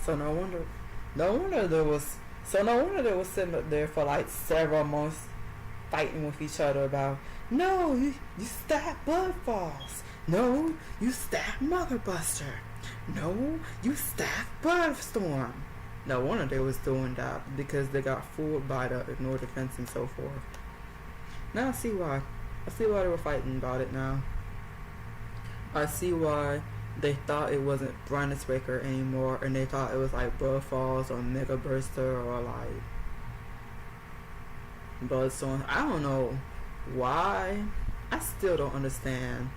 So no wonder. No wonder there was. So no wonder they was sitting up there for like several months, fighting with each other about. No, you stabbed Bud Falls. No, you stabbed Mother Buster. No, you stabbed Budstorm. No wonder they was doing that because they got fooled by the ignore defense and so forth. Now I see why. I see why they were fighting about it now. I see why they thought it wasn't Brightness Breaker anymore and they thought it was like Bud Falls or Mega Burster or like Bloodstorm. I don't know why. I still don't understand.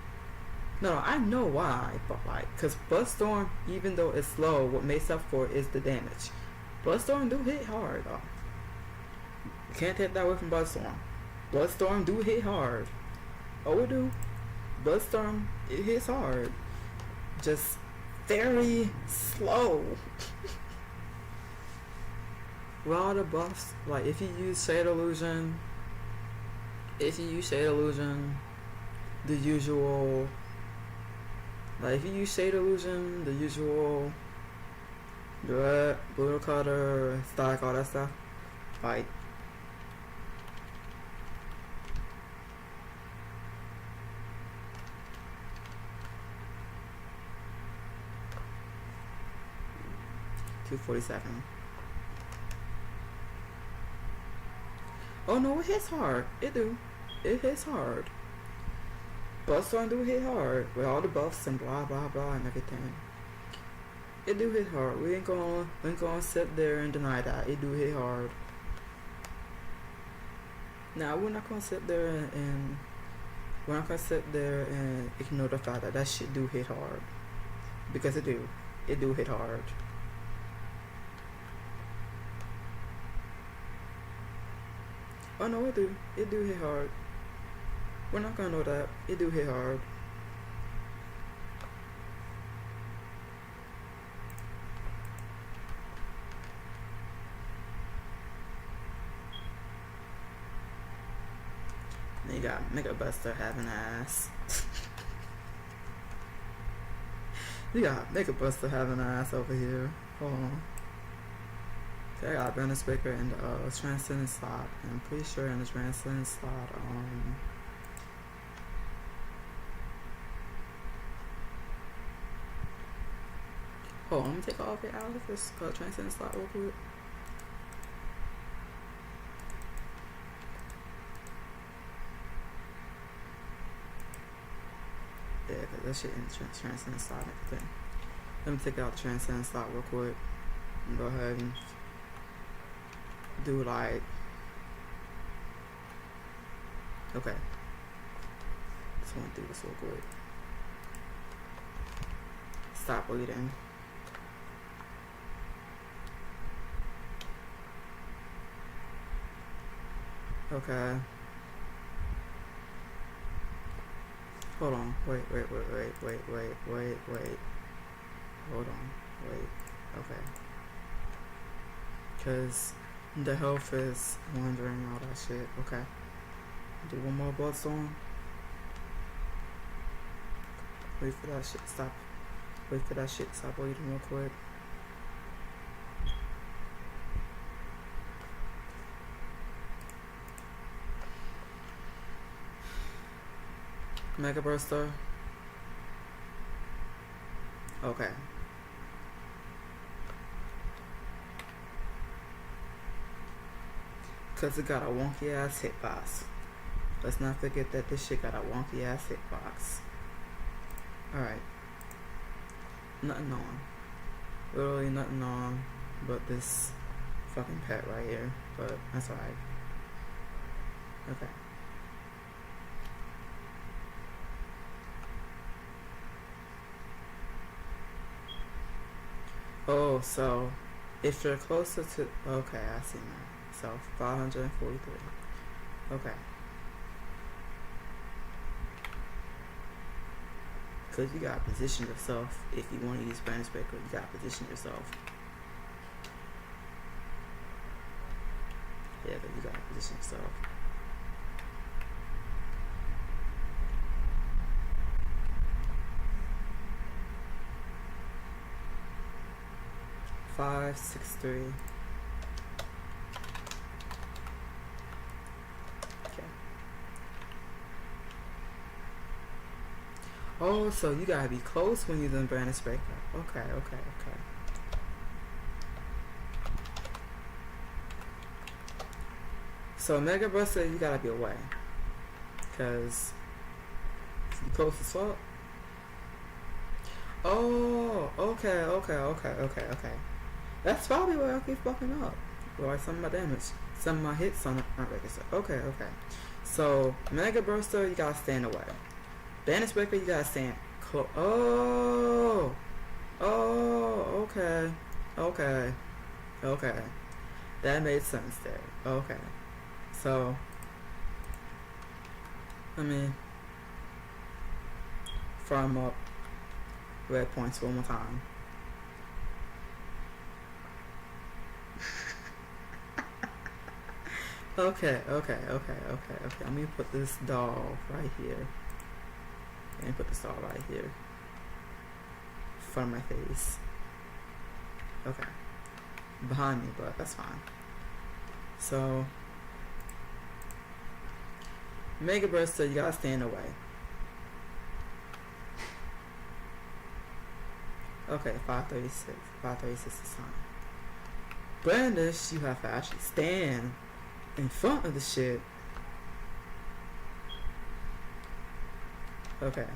No, I know why, but like, cause Bloodstorm, even though it's slow, what makes up for it is the damage. Bloodstorm do hit hard though. You can't take that away from Bloodstorm. Bloodstorm do hit hard. Oh, it do. Bloodstorm, it hits hard. Just very slow. With all the buffs, like if you use Shade Illusion, the usual, like if you use Shade Illusion, the usual, Duet, Blue Cutter, Stack, all that stuff, like, $247. Oh no, it hits hard. It do. It hits hard. Bloodstorm do hit hard with all the buffs and blah blah blah and everything. It do hit hard. We ain't gonna sit there and deny that. It do hit hard. Now we're not gonna sit there and ignore the fact that shit do hit hard. Because it do. It do hit hard. Oh no, it do. It do hit hard. We're not gonna know that. It do hit hard. Then you got Mega Buster having ass. You got Mega Buster having ass over here. Hold on. Okay, I got Brightness Breaker in the Transcendent slot. And I'm pretty sure in the Transcendent slot, hold on, let me take all of it out of this Transcendent slot real quick. Yeah, because that shit in the Transcendent slot and everything. Let me take out the Transcendent slot real quick. And go ahead and do like, okay, just want to do this real quick. Stop bleeding. Okay. Hold on. Wait. Hold on. Wait. Okay. Because the health is wandering, all that shit. Okay. Do one more Bloodstorm. Wait for that shit to stop. Wait for that shit to stop bleeding real quick. Mega Burster. Okay. Because it got a wonky ass hitbox. Let's not forget that this shit got a wonky ass hitbox. Alright. Nothing on. Literally nothing on but this fucking pet right here. But that's alright. Okay. Oh, so if you're closer to, okay, I see now. So 543. Okay. Because you gotta position yourself. If you want to use branded breaker, you gotta position yourself. Yeah, but you gotta position yourself. Five, 6, 3. Okay. Oh, so you gotta be close when you're doing branded breaker. Okay, okay, okay. So Mega Buster, you gotta be away. Because if you close as fuck. Oh, okay, okay, okay, okay, okay. That's probably why I keep fucking up. Or some of my damage. Some of my hits on not register. Okay, okay. So Mega Burster, you gotta stand away. Bandage Breaker, you gotta stand close. Oh, oh, okay, okay, okay. That made sense there. Okay. So let me farm up red points one more time. Okay, okay, okay, okay, okay. Let me put this doll right here. Let me put this doll right here. In front of my face. Okay. Behind me, but that's fine. So Mega Burster, you gotta stand away. Okay, 536. 536 is fine. Brandish, you have to actually stand in front of the shit. Okay.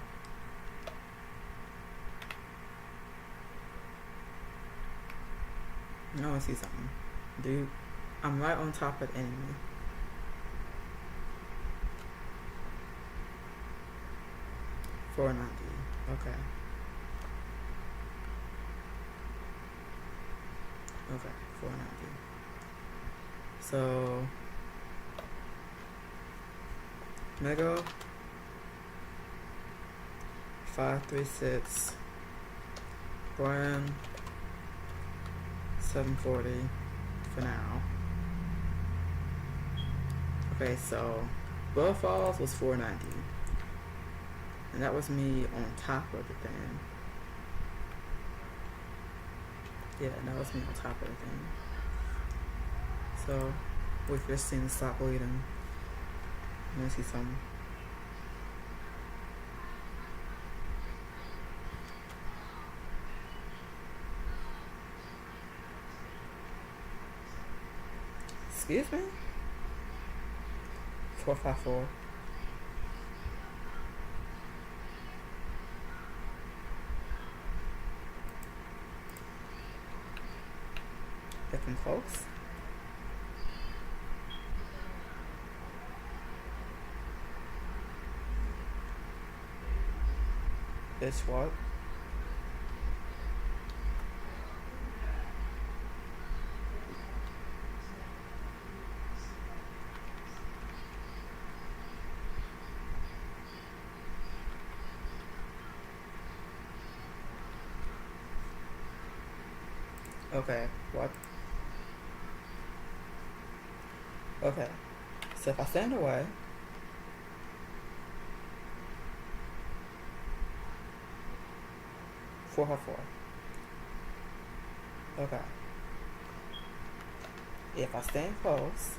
I wanna see something. Dude, I'm right on top of the enemy. $4.90. Okay. Okay, $4.90. So Mega 536 Brand 740 for now. Okay, so Blood Falls was $4.90. And that was me on top of the thing. Yeah, that was me on top of the thing. So wait for this thing to stop bleeding. Let me see something. Excuse me? 454. Get them close. Bitch, what? Okay, what? Okay, so if I stand away, four. Okay. If I stand close,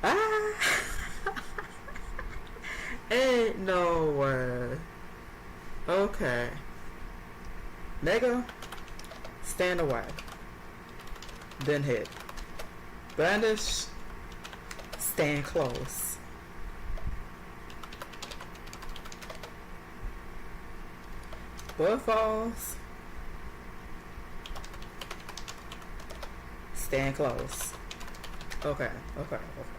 ah, ain't no way. Okay. Mega, stand away. Then hit. Brandish, stand close. Blood Falls, stand close. Okay, okay, okay, okay.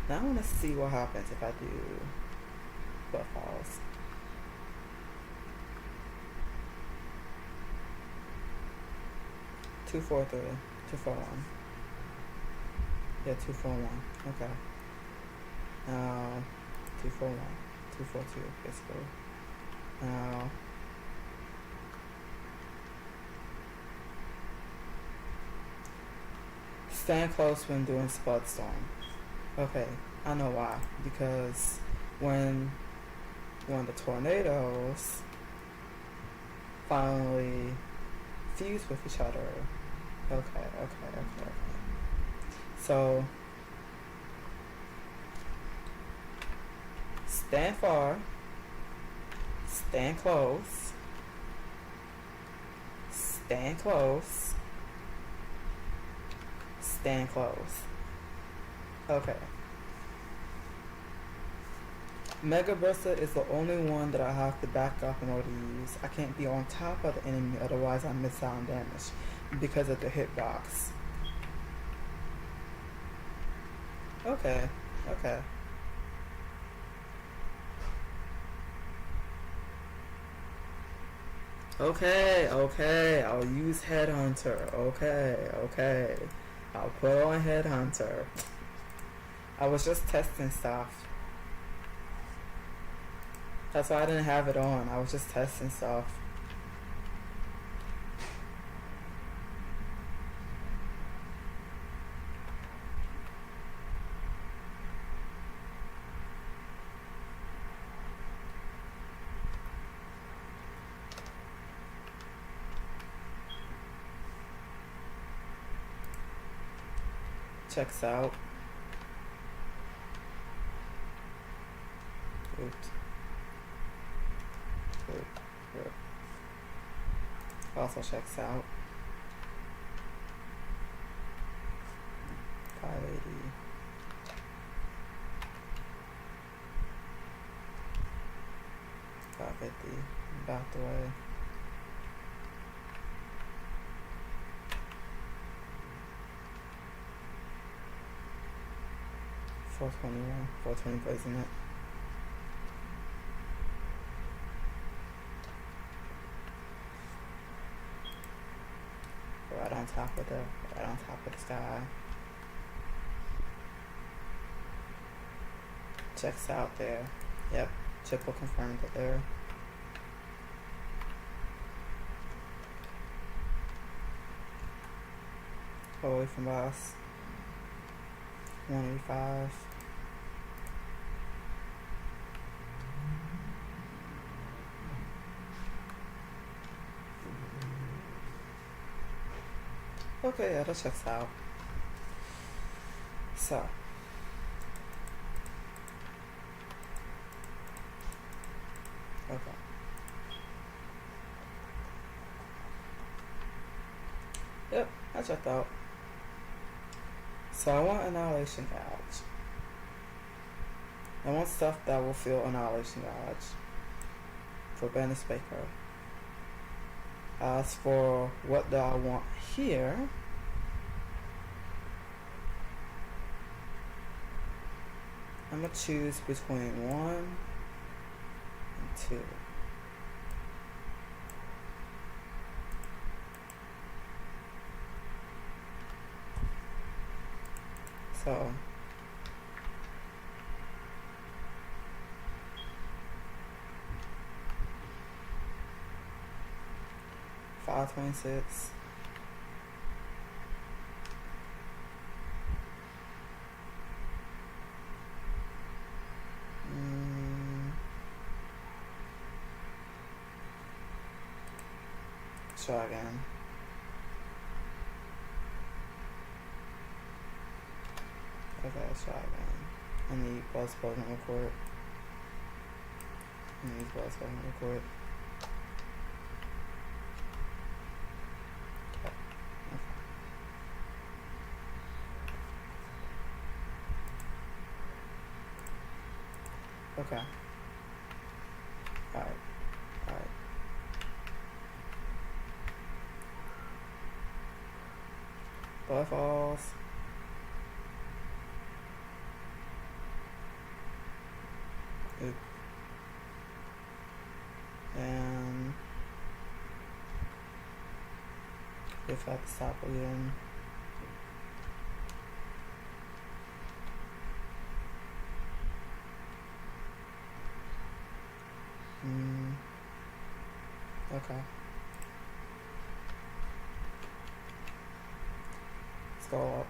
Now I want to see what happens if I do footfalls. Two, 4, 3, 2, 4, 1. Yeah, 2, 4, 1. Okay. Now 2, 4, 1. 2, 4, 2, basically. Now stand close when doing spud storm. Okay, I know why. Because when the tornadoes finally fuse with each other. Okay. So stand far, stand close, stand close, stand close. Okay. Mega Burster is the only one that I have to back up in order to use. I can't be on top of the enemy, otherwise I miss out on damage because of the hitbox. Okay. Okay. I'll use Headhunter. Okay. I'll put on Headhunter. I was just testing stuff. That's why I didn't have it on. I was just testing stuff. Checks out. Oops. Also checks out. 580. Back the way. $420 placing it. Right on top of the sky. Checks out there. Yep. Chip will confirm that there. Away from boss. 185. Okay, yeah, that checks out. So. Okay. Yep, I checked out. So I want Annihilation Gouge. I want stuff that will feel Annihilation Gouge for Dennis Baker. As for what do I want here, I'm going to choose between 1 and 2. So, $526. Try again. Okay, let's try again. I need buzz button record. Okay. Alright. Butterfalls. if I have to stop again. Okay. Let's go up.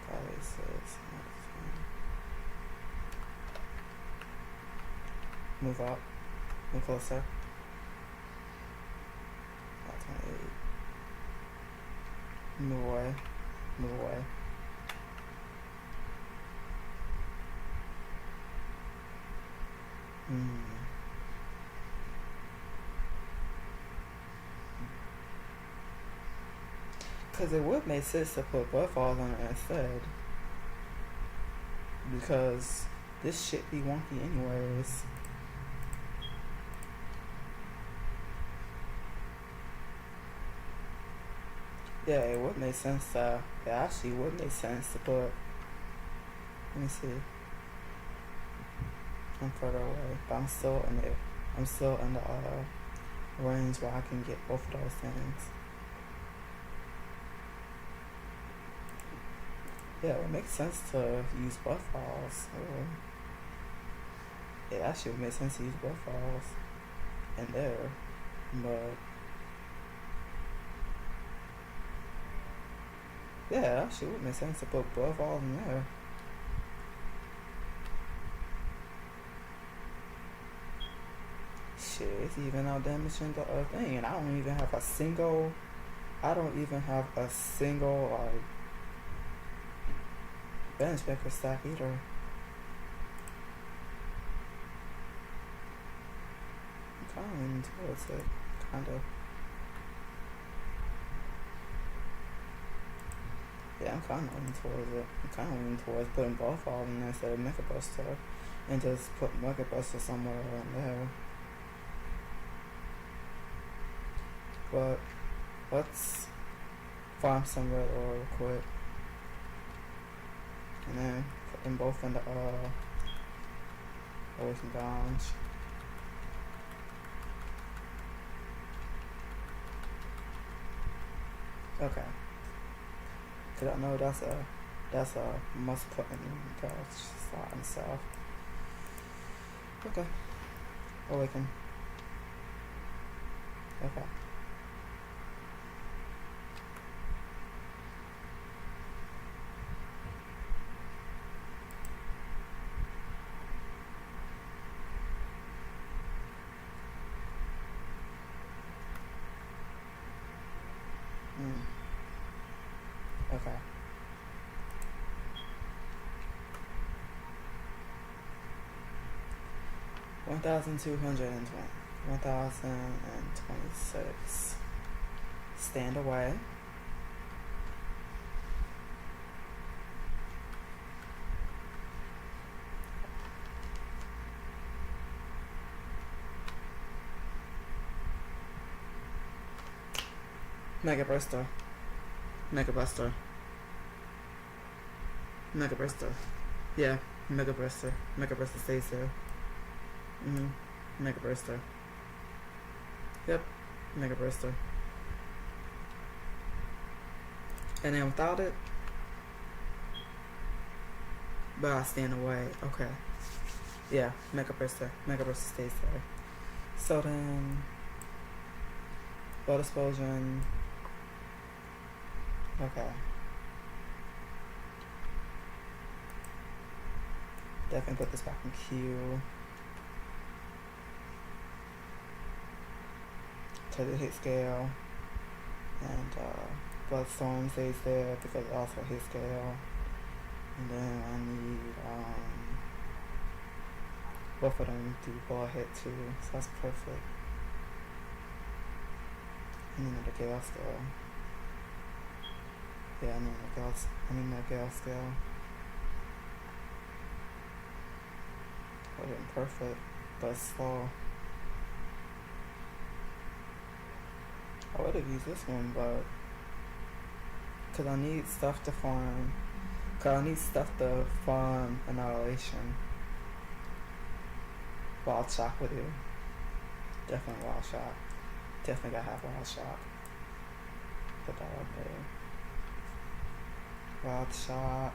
Probably 6. Move up. Move closer. 28. Move away. Move away. Because it would make sense to put buttballs on it instead. Because this shit be wonky anyways. Yeah, it would make sense to, it actually would make sense to put, let me see. I'm further away, but I'm still in it. I'm still in the range where I can get both of those things. Yeah, it would make sense to use buttballs. It actually would make sense to use buttballs in there, but yeah, it actually would make sense to put buttballs in there. Shit, it's even out damaging the thing, and I don't even have a single like bench maker stack either. I'm kind of leaning towards it, kind of. Yeah, I'm kind of leaning towards it. I'm kind of leaning towards putting both of them instead of Mega Buster, and just put Mega Buster somewhere around there. But let's farm some red ore real quick, and then put them both in the ocean gouge. Okay. Cause I know that's a must put in the slot and stuff. Okay. Awaken. Okay. Okay. $1,226. Stand away. Mega Burster. Mega Buster. Mega Burster. Yeah, Mega Burster. Mega Burster stays there. Mega Burster. Yep, Mega Burster. And then without it, but I stand away. Okay. Yeah, Mega Burster. Mega Burster stays there. So then, Blood Explosion. Okay. Definitely put this back in queue. To the hit scale. And Bloodstorm stays there because it also hit scale. And then I need both of them to go ahead too. So that's perfect. And then the Gale scale. Yeah, I need that Gale scale. Would have been perfect, but it's slow. I would have used this one, but because I need stuff to farm. Because I need stuff to farm Annihilation. Wild Shock with you. Definitely Wild Shock. Definitely gotta have Wild Shock. Put that up there. Wild Shock.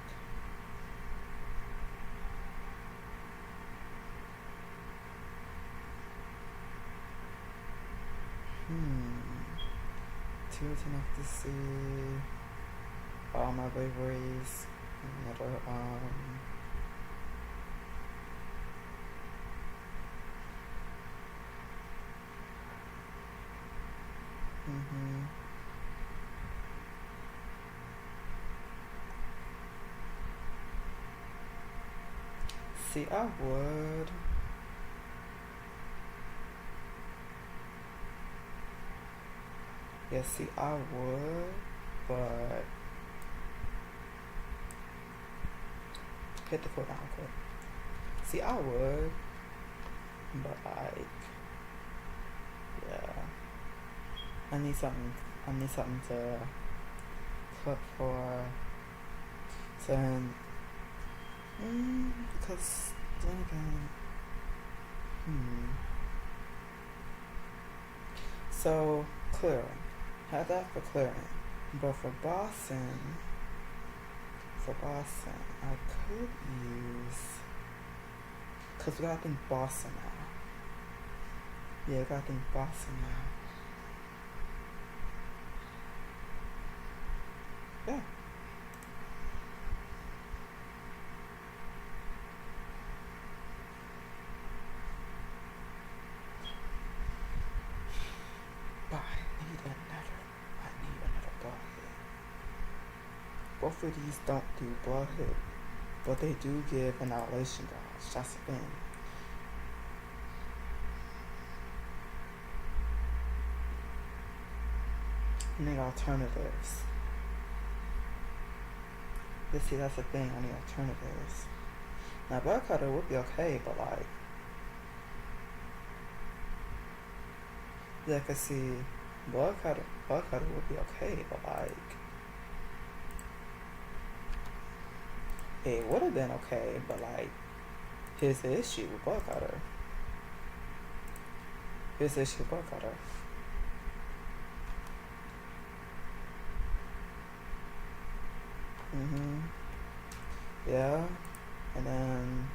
Too enough to see all my braveries. Another See, I would. Yeah, see, I would, but hit the foot down quick. See, I would, but like, yeah, I need something. I need something to put for. So, because then again, So clearing, had that for clearing, but for Boston, I could use, cause we gotta think Boston now. Yeah, we gotta think Boston now. Yeah. But I need another bloodhead. Both of these don't do bloodhead, but they do give annihilation dodge. That's the thing. I need alternatives. But see, that's the thing. I need alternatives. Now, blood cutter would be okay, but like, yeah, cause see, blood cutter would be okay, but like, it would have been okay, but like, here's the issue with blood cutter. Yeah, and then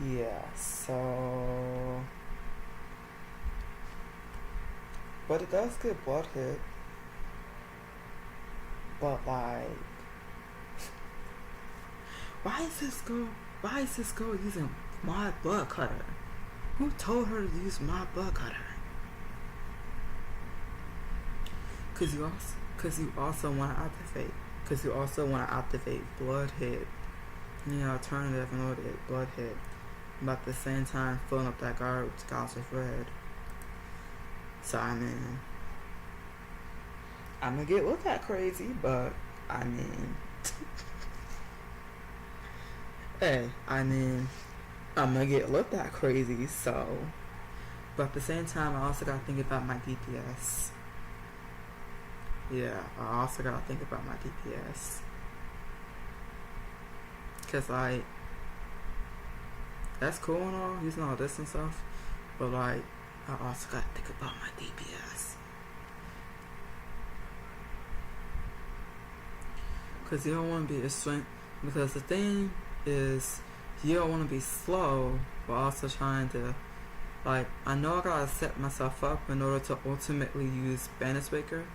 yeah, so but it does get blood hit. But like, why is this girl using my blood cutter? Who told her to use my blood cutter? Cause you also want to activate blood hit. Alternative in order to get blood hit. But at the same time filling up that garbage with red. So I mean, I'm gonna get looked at crazy, but I mean, hey, I'm gonna get looked at crazy, so. But at the same time, I also gotta think about my DPS. Yeah, I also gotta think about my DPS. Cause like, that's cool and all, using all this and stuff, but like, I also gotta think about my DPS. Cause you don't wanna be a swing, because the thing is, you don't wanna be slow, but also trying to, like, I know I gotta set myself up in order to ultimately use Bandage Breaker.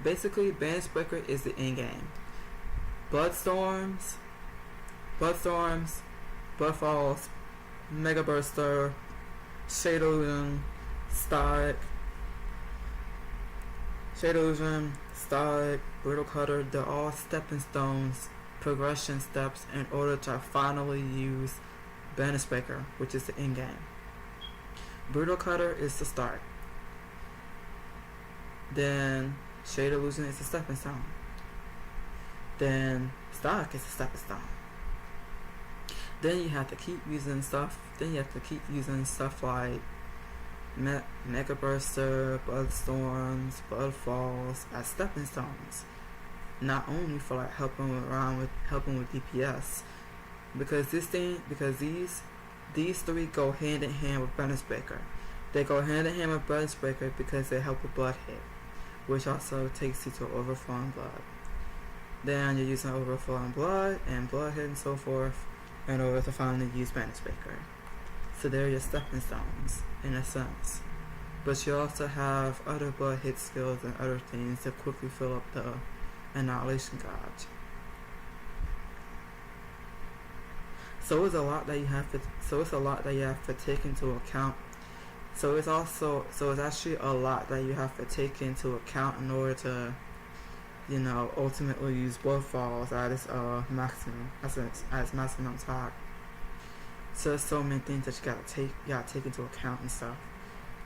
Basically, Bandage Breaker is the end game. Bloodstorms, Bloodfalls, Mega Burster, Shade Illusion, Static, Brittle Cutter, they're all stepping stones, progression steps in order to finally use Bandage Breaker, which is the end game. Brittle Cutter is the start. Then Shade Illusion is the stepping stone. Then Static is the stepping stone. Then you have to keep using stuff. Like Mega Burster, Bloodstorms, Bloodfalls as stepping stones. not only for like helping with DPS, because these three go hand in hand with Balance Breaker. They go hand in hand with Balance Breaker because they help with blood hit, which also takes you to overflowing blood. Then you're using overflowing blood and blood hit and so forth in order to finally use Balance Breaker. So they're your stepping stones in a sense. But you also have other blood hit skills and other things to quickly fill up the Annihilation Gauge. So it's a lot that you have to take into account. So it's actually a lot that you have to take into account in order to, ultimately use blood falls at its maximum as maximum attack. So there's so many things that you gotta take into account and stuff.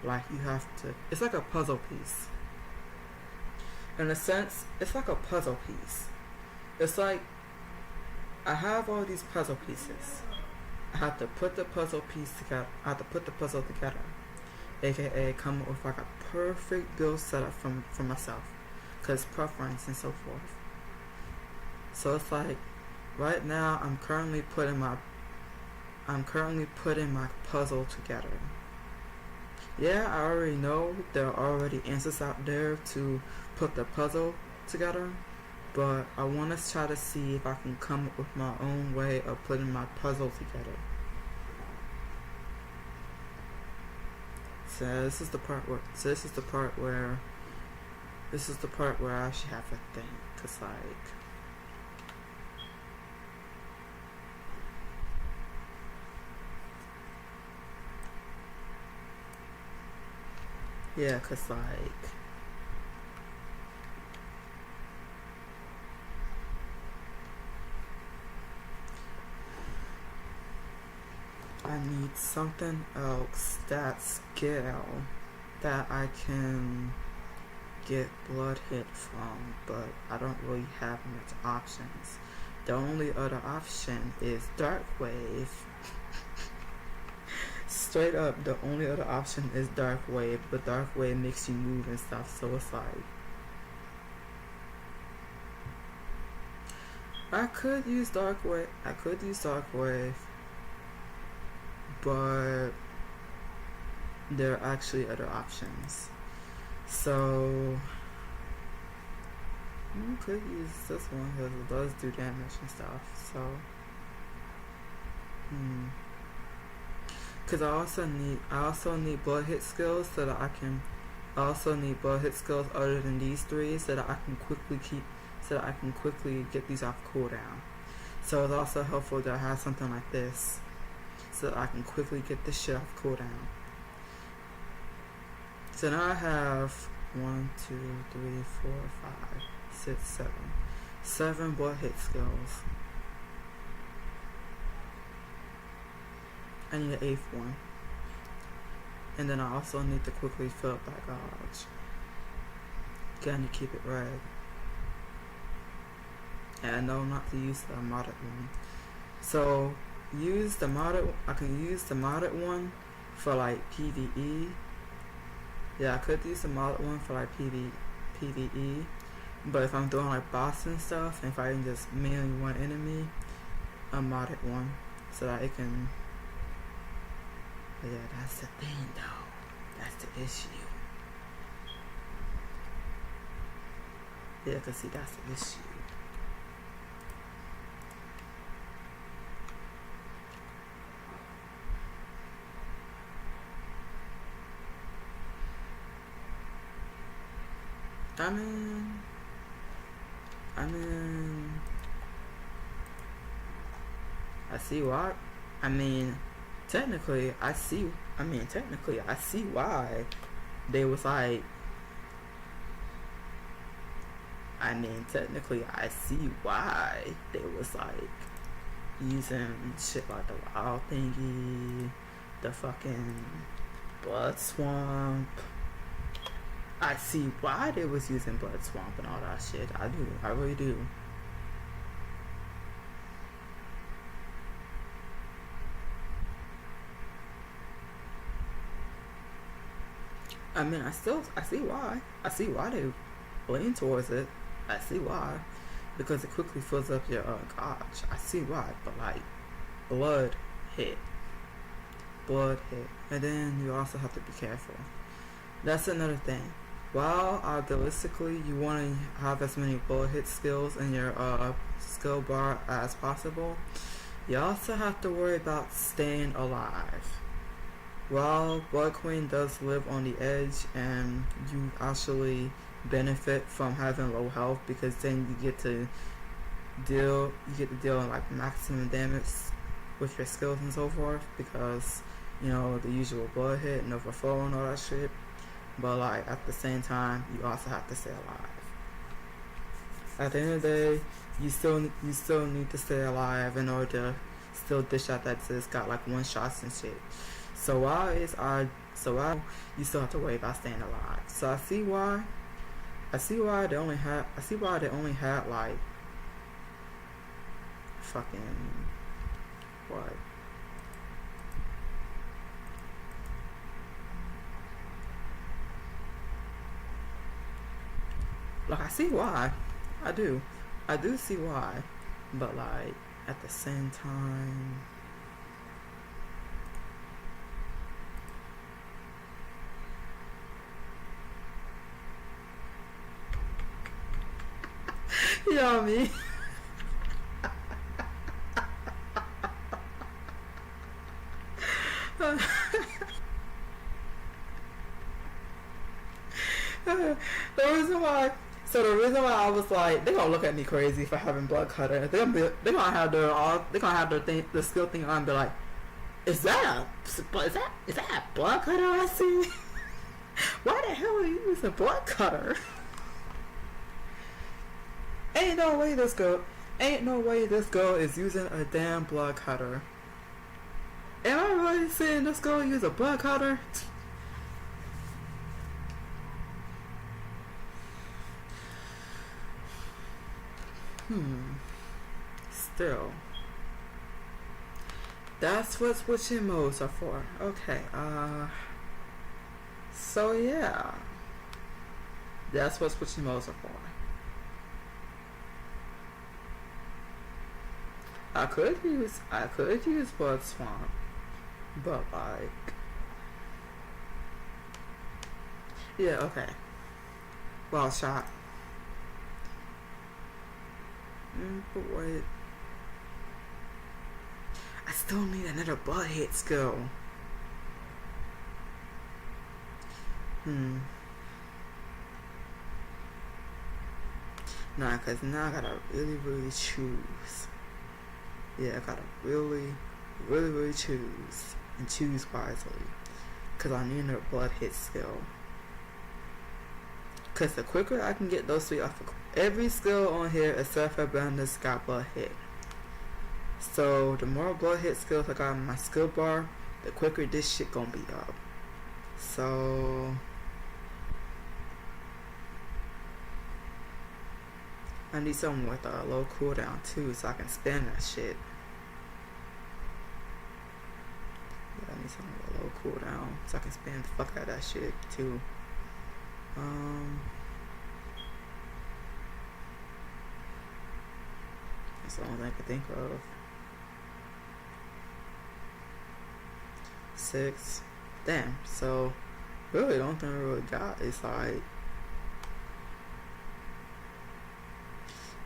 Like it's like a puzzle piece. In a sense, it's like a puzzle piece. It's like I have all these puzzle pieces. I have to put the puzzle together. AKA come up with like a perfect build setup for myself. Cause preference and so forth. So it's like right now I'm currently putting my puzzle together. Yeah, I already know there are already answers out there to put the puzzle together, but I want to try to see if I can come up with my own way of putting my puzzle together. So this is the part where I actually have to think, cause I need something else that skill that I can get blood hit from, but I don't really have much options. The only other option is Dark Wave. Straight up, the only other option is Dark Wave, but Dark Wave makes you move and stuff, so it's like I could use Dark Wave, but there are actually other options. So you could use this one because it does do damage and stuff. So because I also need blood hit skills so that I need blood hit skills other than these three so that I can quickly get these off cooldown. So it's also helpful to have something like this so that I can quickly get this shit off cooldown. So now I have 1, 2, 3, 4, 5, 6, 7 blood hit skills. I need an 8th one. And then I also need to quickly fill up that gauge. Gotta keep it red. And I know not to use the modded one. So I can use the modded one for like PvE. Yeah, I could use the modded one for like PvE. But if I'm doing like boss and stuff and fighting just mainly one enemy, a modded one so that it can. But yeah, that's the thing though. That's the issue. Yeah, cause see, that's the issue. I see why. Technically, I see why they was like. Technically, I see why they was like using shit like the wild thingy, the fucking blood swamp. I see why they was using blood swamp and all that shit. I do. I really do. I see why. I see why they lean towards it. I see why. because it quickly fills up your gosh. I see why, but like blood hit, and then you also have to be careful. That's another thing. While idealistically you want to have as many bullet hit skills in your skill bar as possible, you also have to worry about staying alive. While Blood Queen does live on the edge, and you actually benefit from having low health because then you get to deal like maximum damage with your skills and so forth, because you know the usual blood hit and overflow and all that shit. But like at the same time, you also have to stay alive. At the end of the day, you still need to stay alive in order to still dish out that just got like one shots and shit. So while you still have to worry about staying alive. So I see why they only had like fucking what? Like I see why. I do see why. But like at the same time, you know what I mean? The reason why I was like, they gonna look at me crazy for having blood cutter. They gonna have the skill thing on and be like, is that a blood cutter I see? Why the hell are you using blood cutter? Ain't no way this girl is using a damn blood cutter. Am I really seeing this girl use a blood cutter? Still, that's what switching modes are for. Okay, so yeah, that's what switching modes are for. I could use Blood Swamp, but like, yeah, okay. Well shot. But wait, I still need another blood hit skill. Nah, cause now I gotta really choose. Yeah, I gotta really choose and choose wisely, cause I need another blood hit skill. Cause the quicker I can get those three off of every skill on here except for Bandit's got blood hit. So the more blood hit skills I got in my skill bar, the quicker this shit gonna be up. So I need something with a low cooldown too, so I can spam that shit. Yeah, I need something with a low cooldown so I can spam the fuck out of that shit too. That's the only thing I can think of. 6. Damn, so really the only thing I really got is like,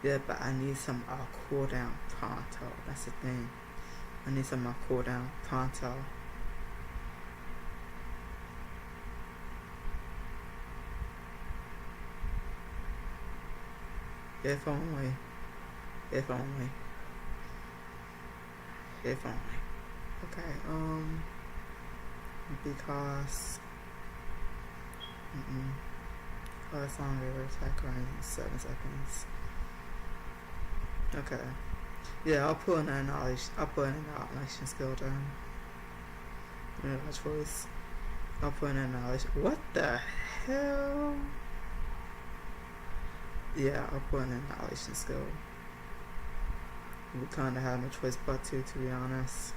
yeah, but I need some cooldown pronto. That's the thing. I need some cooldown pronto. If only. Okay, because last song ever attack range 7 seconds. Okay. Yeah, I'll put in an annihilation skill down. No choice. I'll put in an annihilation. What the hell? Yeah, I'll put in an annihilation skill. We kinda have no choice but to be honest.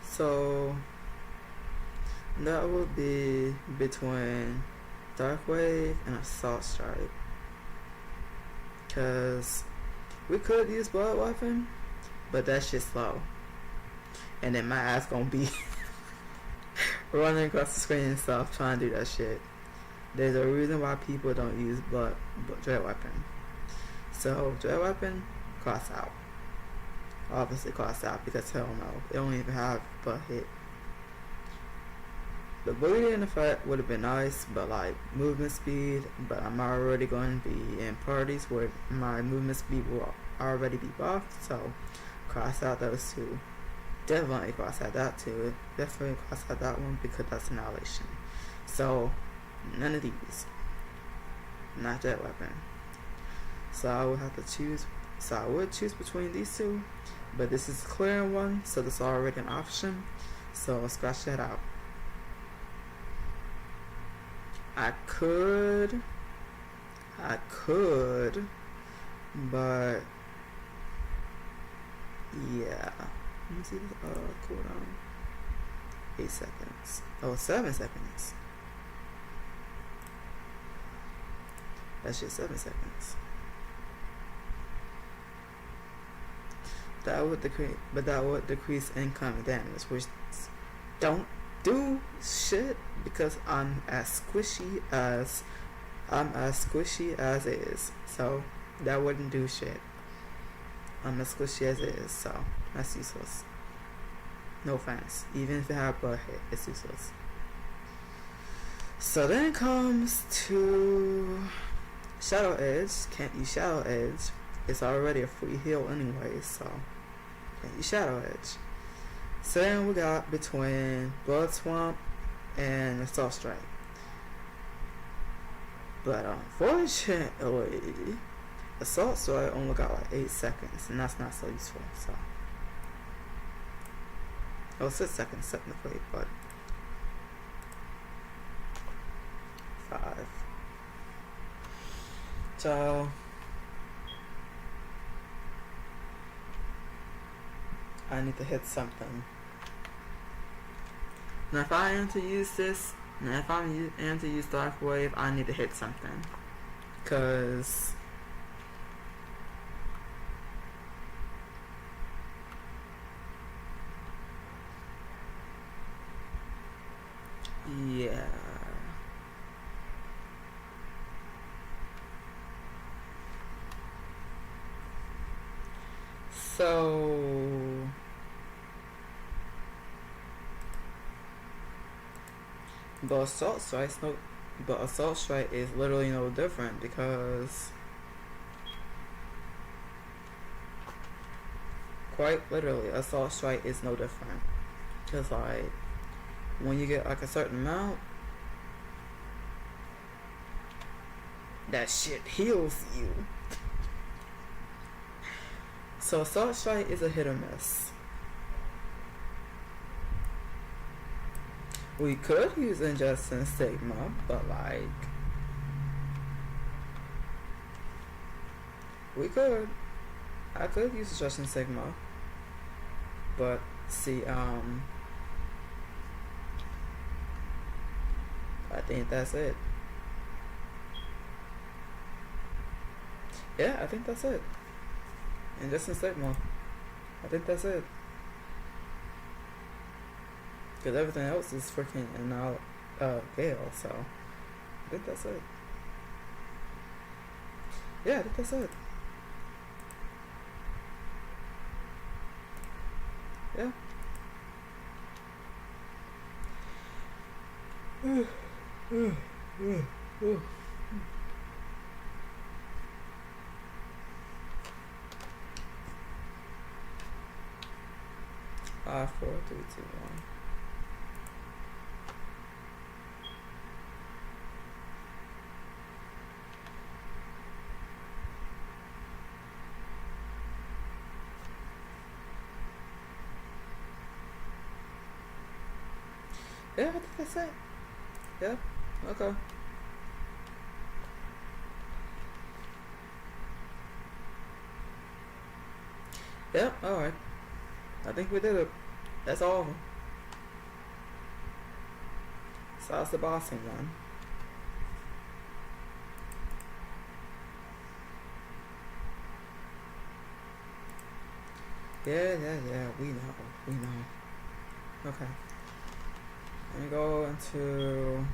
So that would be between Dark Wave and Assault Strike. Cause we could use blood weapon, but that shit slow. And then my ass gonna be running across the screen and stuff trying to do that shit. There's a reason why people don't use dread weapon. So dread weapon, cross out. Obviously cross out because hell no, it don't even have butt hit. The bleeding effect would have been nice, but like movement speed, but I'm already going to be in parties where my movement speed will already be buffed, so cross out those two. Definitely cross out that too. Definitely cross out that one because that's annihilation. So none of these. Not that weapon. So I would have to choose. So I would choose between these two, but this is a clearing one, so that's already an option. So I'll scratch that out. I could, but yeah. Let me see this. Cooldown. 8 seconds. Oh, 7 seconds. That's just 7 seconds. That would decrease incoming damage, which don't do shit because I'm as squishy as is. So that wouldn't do shit. I'm as squishy as it is, so that's useless. No offense. Even if it had butt hit, it's useless. So then it comes to Shadow Edge. Can't use Shadow Edge. It's already a free heal anyway, so can't use Shadow Edge. So then we got between Blood Swamp and Assault Strike. But unfortunately, Assault Strike only got like 8 seconds, and that's not so useful. So, oh, 6 seconds technically, but 5. So I need to hit something. Now if I am to use this, now if I am to use Dark Wave, I need to hit something. Cause yeah. So but Assault Strike is literally no different because quite literally Assault Strike is no different. Cause like when you get like a certain amount, that shit heals you. So Assault Strike is a hit or miss. We could use Injustice and Stigma, but like I could use Injustice and Stigma, but see, I think that's it. Yeah, I think that's it. Injustice and Stigma, I think that's it. Because everything else is freaking Gale, so I think that's it. Yeah, I think that's it. Yeah. Five, 4, 3, 2, 1. Yeah, I think that's it. Yeah, okay. Yeah, alright. I think we did it. That's all of them. So that's the bossing one. Yeah. We know. We know. Okay. Let me go into.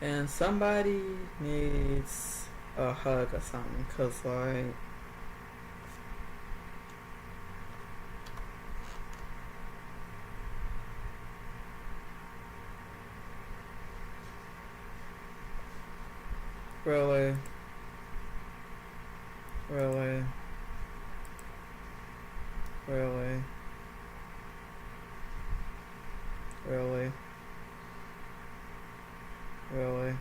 And somebody needs a hug or something, cause like really, really, really, really, really,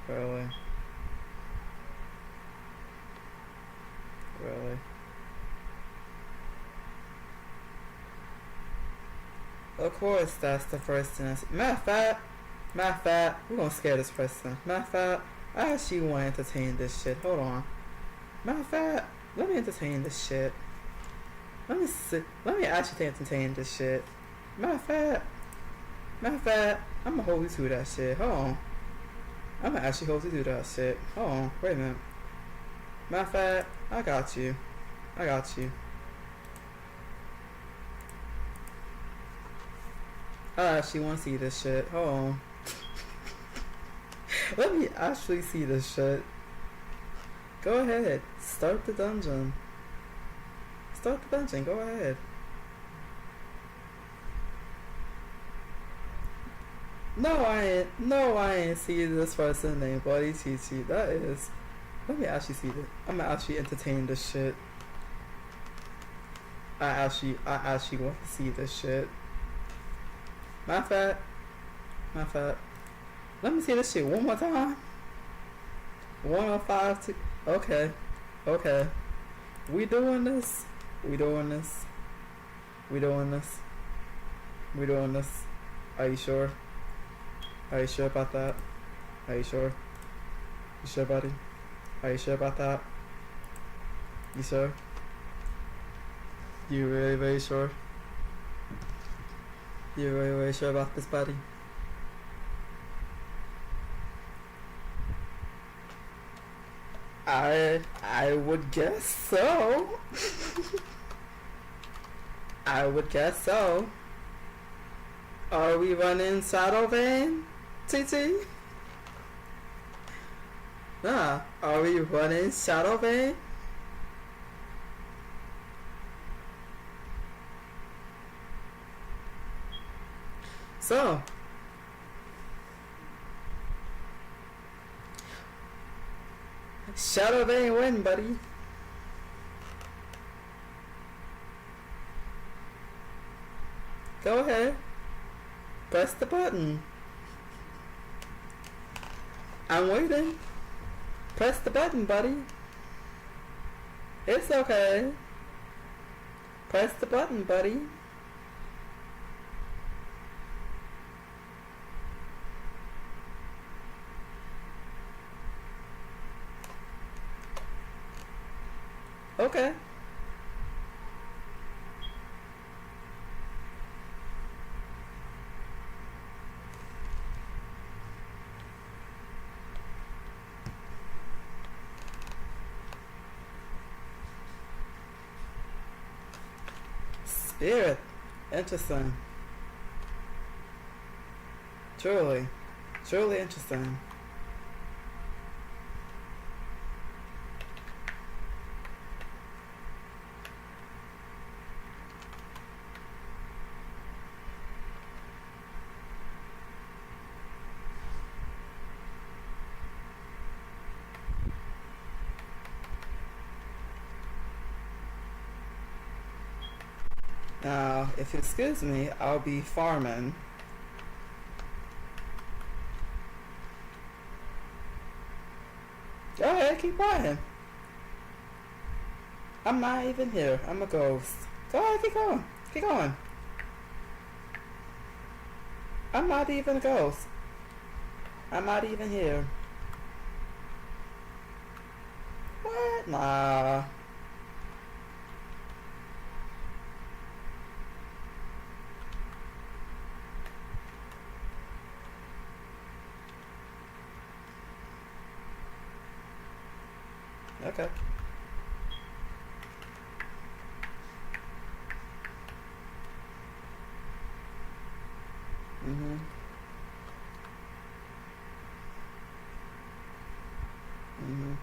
really, really. Of course, that's the first thing. Matter of fact, we're gonna scare this person. Matter of fact, I actually want to entertain this shit. Hold on. Matter of fact, let me entertain this shit. Let me see. Let me actually entertain this shit. Matter of fact, I'm gonna hold you to that shit. Hold on. I'm gonna actually hold you to that shit. Hold on. Wait a minute. Matter of fact, I got you. I got you. I actually want to see this shit. Hold on. Let me actually see this shit. Go ahead. Start the dungeon. Start the dungeon. Go ahead. No, I ain't see this person named Buddy Chi. That is. Let me actually see this. I'm gonna actually entertain this shit. I actually want to see this shit. My fact. Let me see this shit one more time. 105 to. Okay. Okay. We doing this. We doing this. We doing this. We doing this. Are you sure? Are you sure about that? Are you sure? You sure, buddy? Are you sure about that? You sure? You really, really sure? You really, really sure about this, buddy? I would guess so. I would guess so. Are we running Shadow Vein, TT? Nah, are we running Shadow Vein? So, Shadow Vein win, buddy. Go ahead. Press the button. I'm waiting. Press the button, buddy. It's okay. Press the button, buddy. Okay. Spirit. Interesting. Truly. Truly interesting. Now, if you excuse me, I'll be farming. Go ahead, keep playing. I'm not even here. I'm a ghost. Go ahead, keep going. Keep going. I'm not even a ghost. I'm not even here. What? Nah. Okay. Mhm. Mhm.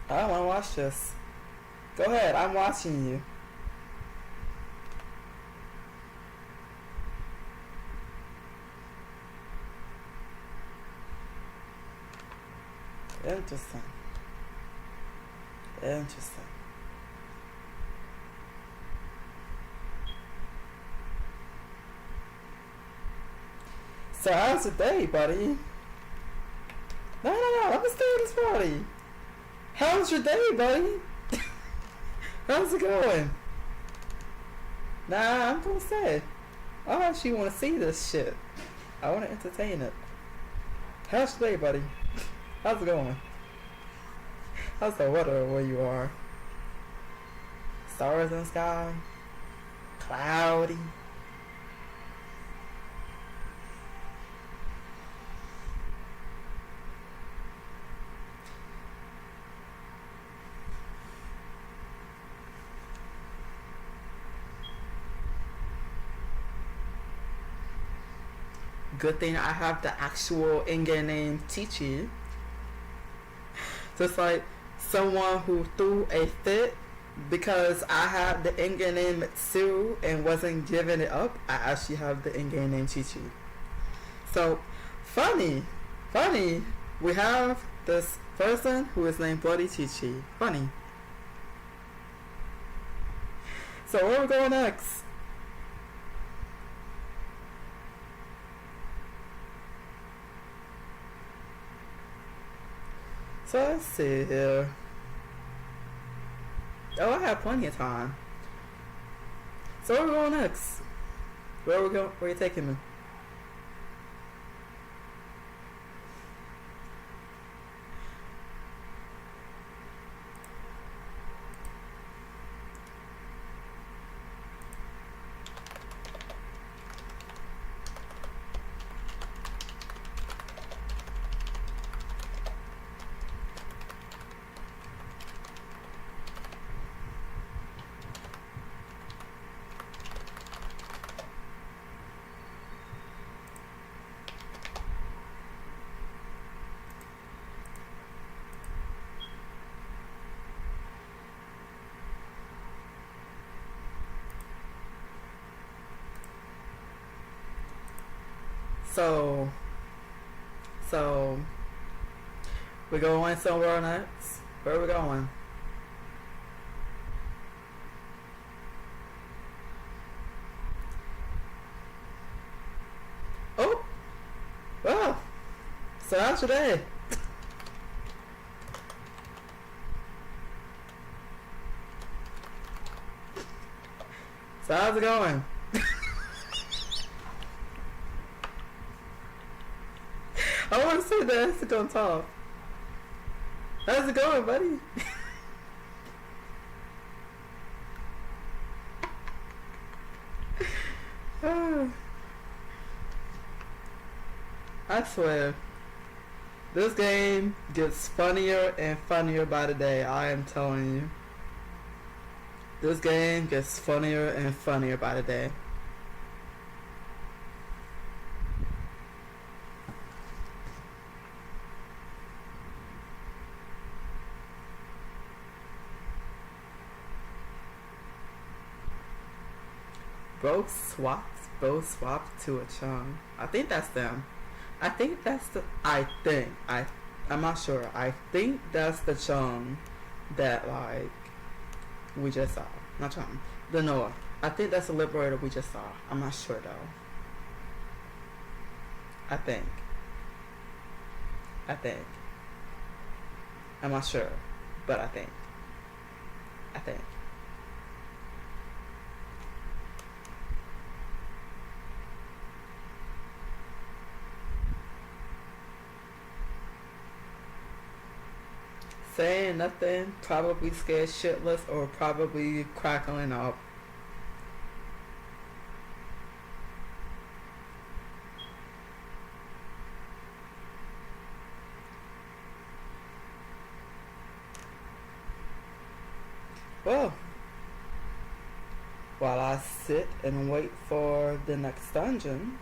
I don't want to watch this. Go ahead. I'm watching you. Interesting. Interesting. So how's your day, buddy? No, no, no. Let me stay at this party. How's your day, buddy? How's it going? Nah, I'm gonna say. I actually want to see this shit. I want to entertain it. How's your day, buddy? How's it going? How's the weather where you are? Stars in the sky? Cloudy? Good thing I have the actual in-game name Chi. Just like someone who threw a fit because I had the in-game name Sue and wasn't giving it up. I actually have the in-game name Chi. So funny, funny. We have this person who is named Bloody Chi. Funny. So where are we going next? So let's see here. Oh, I have plenty of time. So where are we going next? Where are we going? Where are you taking me? So, so we going somewhere next. Where are we going? Oh, well. So how's your day? So how's it going? I want to say that it's on top. How's it going, buddy? I swear, this game gets funnier and funnier by the day. I am telling you. This game gets funnier and funnier by the day. Both swapped to a chum. I think that's them. I think that's the. I'm not sure. I think that's the chum that like we just saw. Not chum. The Noah. I think that's the liberator we just saw. I'm not sure though. I think. I think. I'm not sure, but I think. I think. Saying nothing, probably scared shitless, or probably crackling up. Well, while I sit and wait for the next dungeon,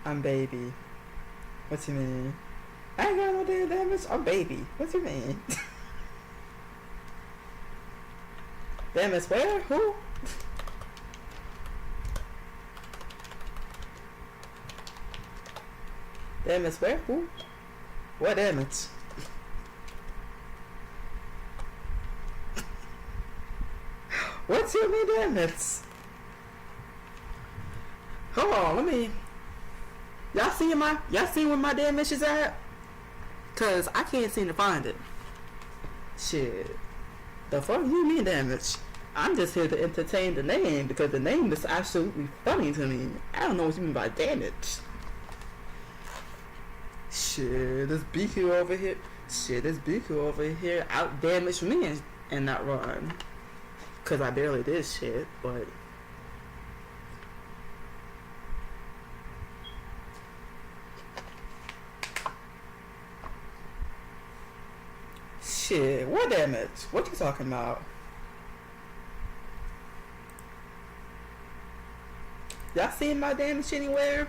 I'm baby. What you mean? I ain't got no damn damage. I'm baby. What you mean? Damage where? Who? Damage where? Who? What damage? What's your mean damage? Hold on, let me. Y'all see where my damage is at? Cause I can't seem to find it. Shit. The fuck you mean damage? I'm just here to entertain the name because the name is absolutely funny to me. I don't know what you mean by damage. Shit, this BQ over here. Shit, this BQ over here out damaged me in that run. Cause I barely did shit, but. Shit, what damage? What you talking about? Y'all seen my damage anywhere?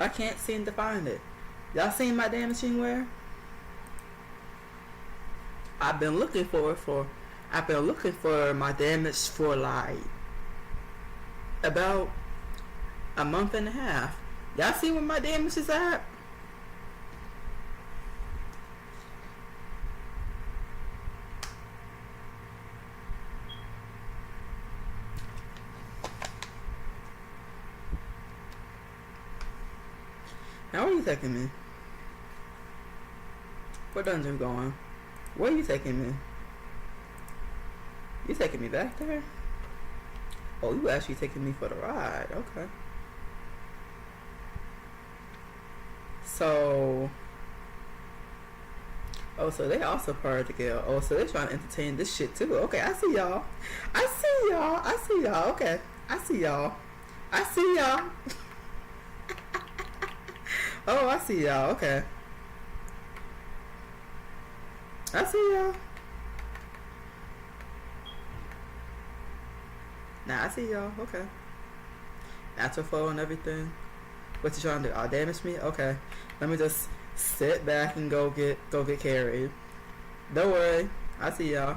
I can't seem to find it. Y'all seen my damage anywhere? I've been looking for my damage for like about a month and a half. Y'all see where my damage is at? Now where are you taking me? What dungeon going? Where are you taking me? You taking me back there? Oh, you actually taking me for the ride. Okay. So... Oh, so they also part of the guild. Oh, so they're trying to entertain this shit too. Okay, I see y'all. I see y'all. I see y'all. Okay. I see y'all. I see y'all. Oh, I see y'all. Okay. I see y'all. Nah, I see y'all. Okay. Natural flow and everything. What you trying to do? Oh, damage me? Okay. Let me just sit back and go get carried. Don't worry. I see y'all.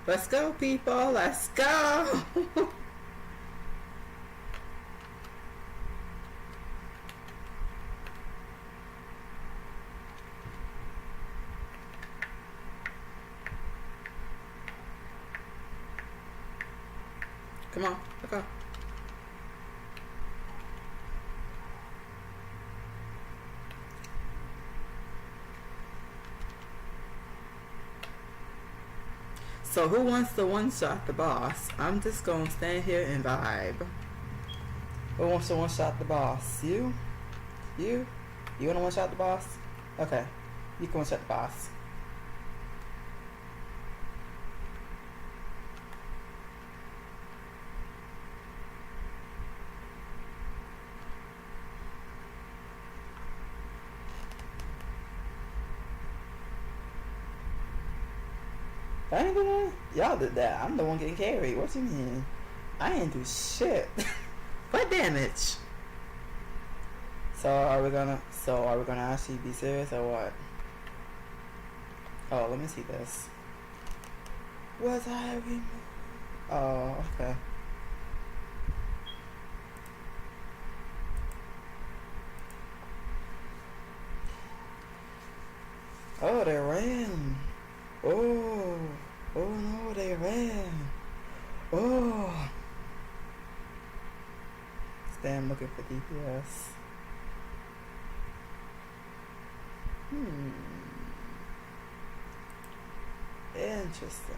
Let's go, people. Let's go. Come on. Let's go. So who wants to one-shot the boss? I'm just gonna stand here and vibe. Who wants to one-shot the boss? You? You? You wanna one-shot the boss? Okay. You can one-shot the boss. I ain't gonna. Y'all did that. I'm the one getting carried. What you mean? I ain't do shit. What damage? So are we gonna actually be serious or what? Oh, let me see this. Was I removed? Oh, okay. I'm looking for DPS. Interesting.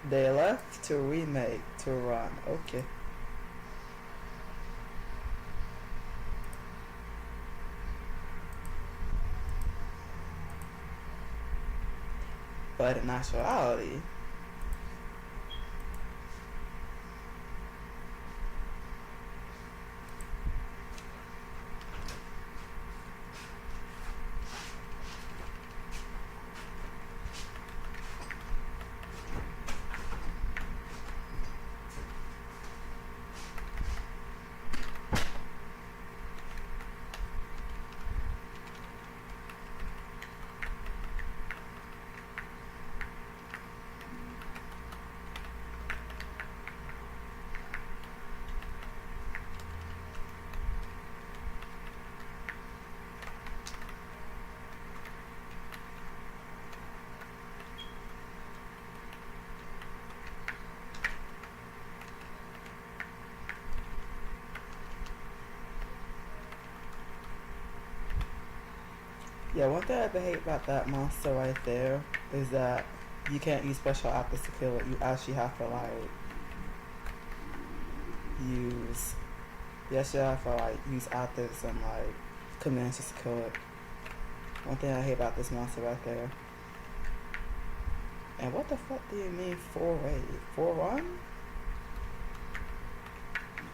They left to remake to run. Okay. But in actuality, yeah, one thing I hate about that monster right there is that you can't use special optics to kill it. You actually have to like use yes, you have to like use optics and like commands just to kill it. One thing I hate about this monster right there. And what the fuck do you mean 4-8? 4-1?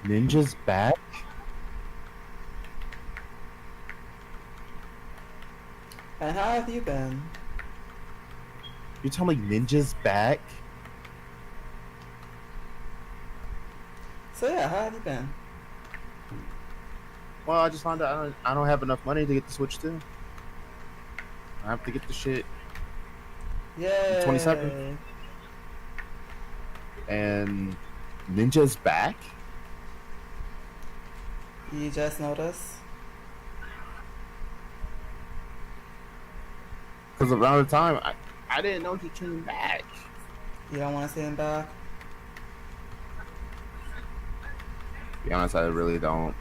Ninja's back? And how have you been? You telling me Ninja's back? So yeah, how have you been? Well, I just found out I don't have enough money to get the Switch too. I have to get the shit Yay! 27. And Ninja's back? You just noticed? Because around the time, I didn't know he came back. You don't want to see him back? To be honest, I really don't.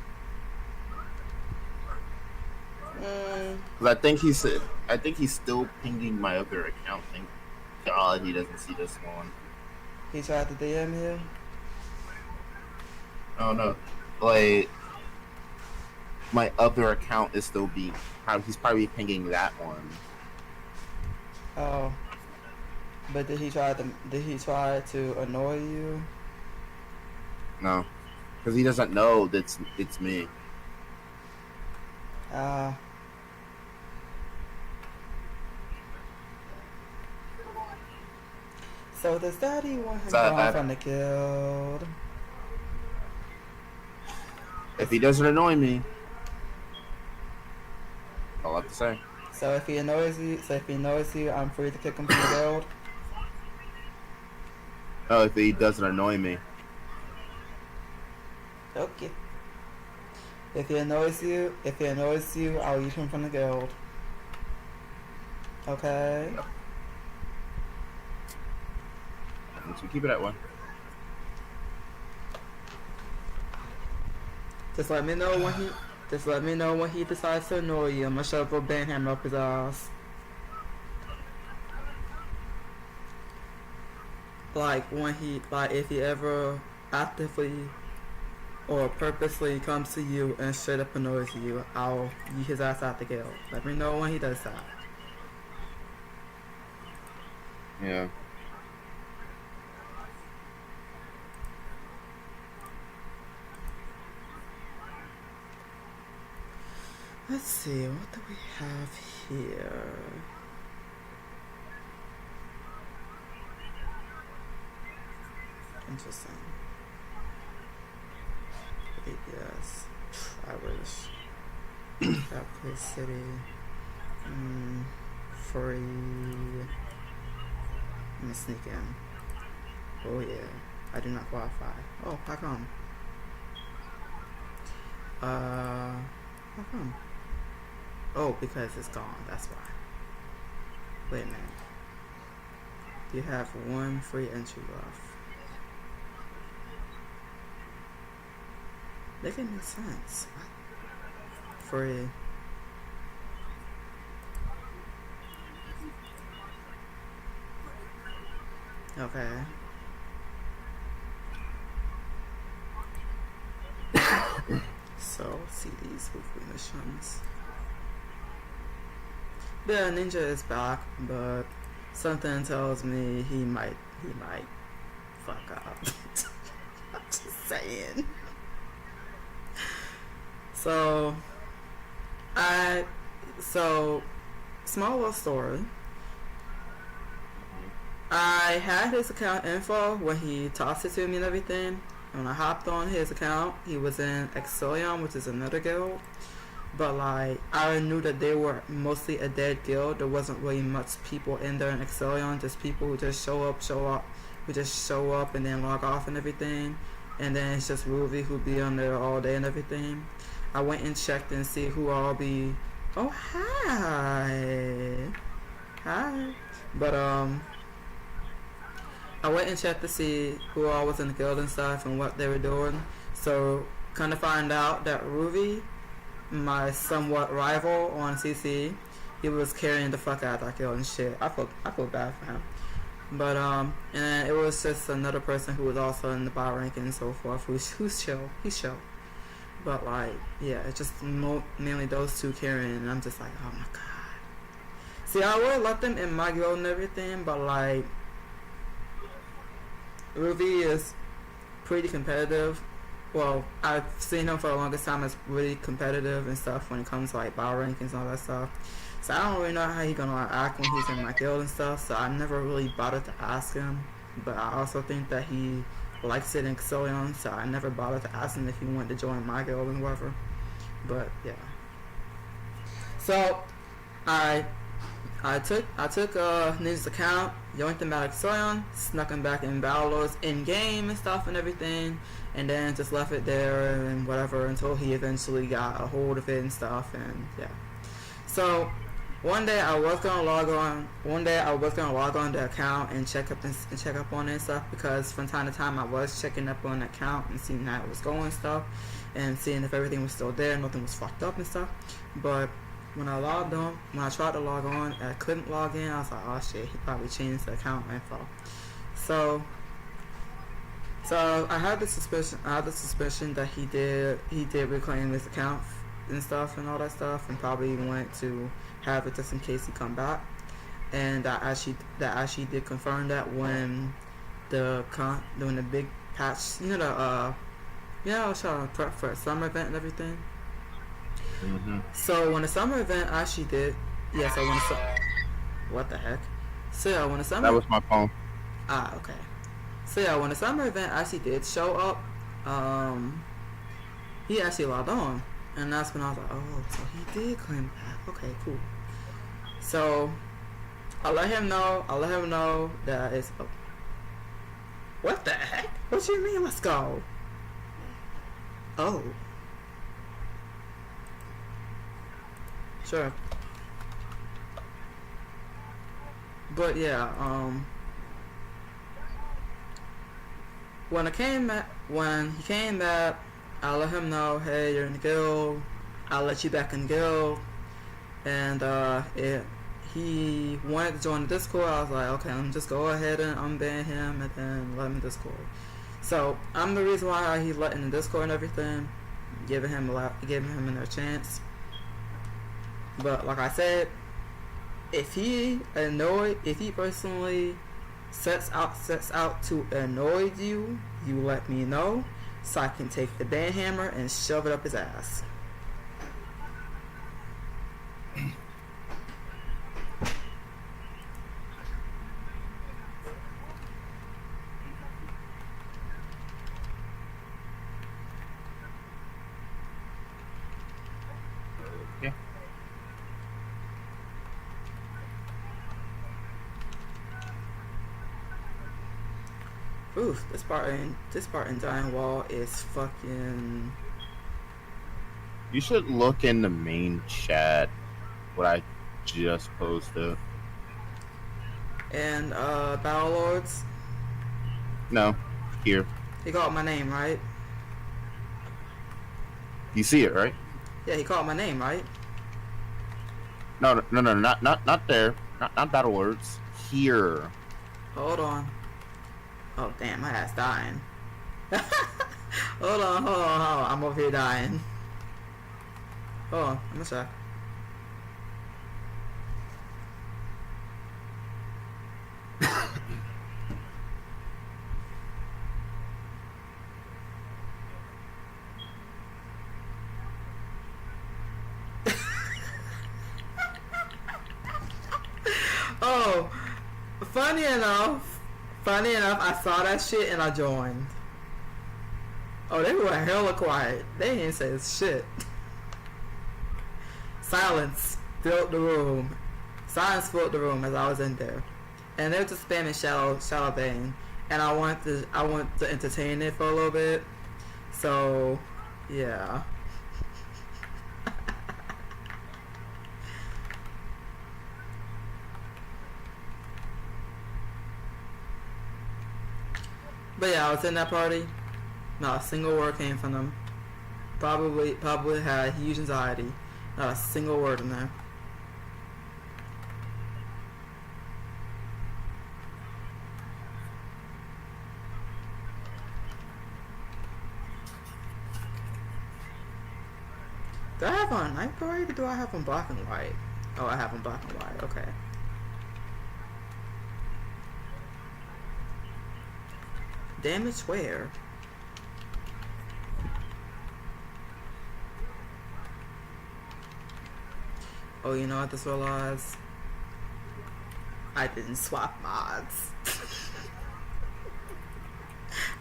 Because I think he's still pinging my other account. Thank God he doesn't see this one. He tried to DM you? Oh no, like my other account is still being. He's probably pinging that one. Oh. But did he try to annoy you? No, because he doesn't know that it's me. So does Daddy want him gone from the guild? If he doesn't annoy me, all I have to say. So if he annoys you, I'm free to kick him from the guild? No, if he doesn't annoy me. Okay. If he annoys you, I'll eat him from the guild. Okay? Yep. Let's keep it at one. Just let me know when he decides to annoy you. I'm gonna shove a band hammer up his ass. If he ever actively or purposely comes to you and straight up annoys you, I'll eat his ass out the guild. Let me know when he does that. Yeah. Let's see, what do we have here? Interesting. APS. I wish. Outplay City. Free. Let me sneak in. Oh yeah. I do not qualify. Oh, how come? How come? Oh, because it's gone. That's why. Wait a minute. You have one free entry left. Make it make sense. Free. Okay. So, see these weekly missions. Yeah, Ninja is back, but something tells me he might fuck up. I'm just saying. So, small little story. I had his account info when he tossed it to me and everything. And when I hopped on his account, he was in Exilion, which is another guild. But like, I knew that they were mostly a dead guild. There wasn't really much people in there in Exilion. Just people who just show up and then log off and everything. And then it's just Ruby who be on there all day and everything. I went and checked and see who all be. Oh hi. But I went and checked to see who all was in the guild and stuff and what they were doing. So kind of find out that Ruby, my somewhat rival on CC, he was carrying the fuck out of that guild and shit. I feel bad for him. But and it was just another person who was also in the bar rank and so forth. Who's chill. He's chill. But like, yeah, it's just mainly those two carrying, and I'm just like, oh my god. See, I would let them in my guild and everything, but like, Ruby is pretty competitive. Well, I've seen him for the longest time as really competitive and stuff when it comes to like power rankings and all that stuff. So I don't really know how he's gonna act when he's in my guild and stuff. So I never really bothered to ask him. But I also think that he likes it in Exilion, so I never bothered to ask him if he wanted to join my guild and whatever. But yeah. So I took Ninja's account, yoinked him out of Exilion, snuck him back in Battle Lords in game and stuff and everything, and then just left it there and whatever until he eventually got a hold of it and stuff, and yeah. So one day I was gonna log on the account and check up on it and stuff, because from time to time I was checking up on the account and seeing how it was going and stuff, and seeing if everything was still there, nothing was fucked up and stuff. But when I tried to log on, I couldn't log in. I was like, oh shit, he probably changed the account info. So I had the suspicion that he did reclaim his account and stuff and all that stuff, and probably went to have it just in case he come back. And that actually did confirm that when the big patch, I was trying to prep for a summer event and everything. Mm-hmm. So when the summer event actually did, what the heck? So yeah, when the summer, that was my phone. Okay. So yeah, when the summer event actually did show up, he actually logged on, and that's when I was like, oh, so he did claim that. Okay, cool. So I let him know that it's. Oh, what the heck? What do you mean? Let's go. Oh. Sure. But yeah, when he came back, I let him know, hey, you're in the guild. I'll let you back in the guild. And he wanted to join the Discord. I was like, okay, let me just go ahead and unban him and then let him in Discord. So I'm the reason why he's letting in Discord and everything, giving him another chance. But like I said, if he personally sets out to annoy you, you let me know so I can take the ban hammer and shove it up his ass. Oof, this part in Dying Wall is fucking. You should look in the main chat what I just posted. And Battle Lords. No, here. You got my name right. You see it, right? Yeah, he called my name, right? No, not there. Not battle words. Here. Hold on. Oh, damn, my ass dying. Hold on. I'm over here dying. Hold on, I'm gonna check. Oh, funny enough, I saw that shit and I joined. Oh, they were hella quiet. They didn't say shit. Silence filled the room. Silence filled the room as I was in there, and they were just spamming Shadow Bane, and I want to entertain it for a little bit. So, yeah. But yeah, I was in that party. Not a single word came from them. Probably had huge anxiety. Not a single word in there. Do I have on night parade or do I have on black and white? Oh, I have on black and white. Okay. Damage where? Oh, you know what I just realized? I didn't swap mods.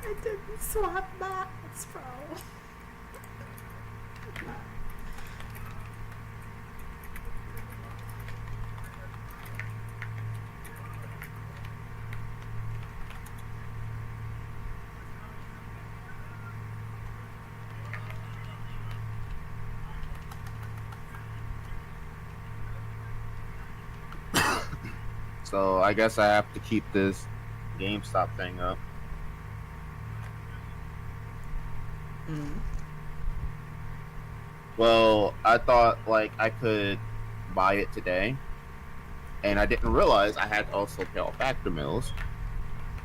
I didn't swap mods, bro. So I guess I have to keep this GameStop thing up. Mm. Well, I thought like I could buy it today, and I didn't realize I had to also pay off factor mills.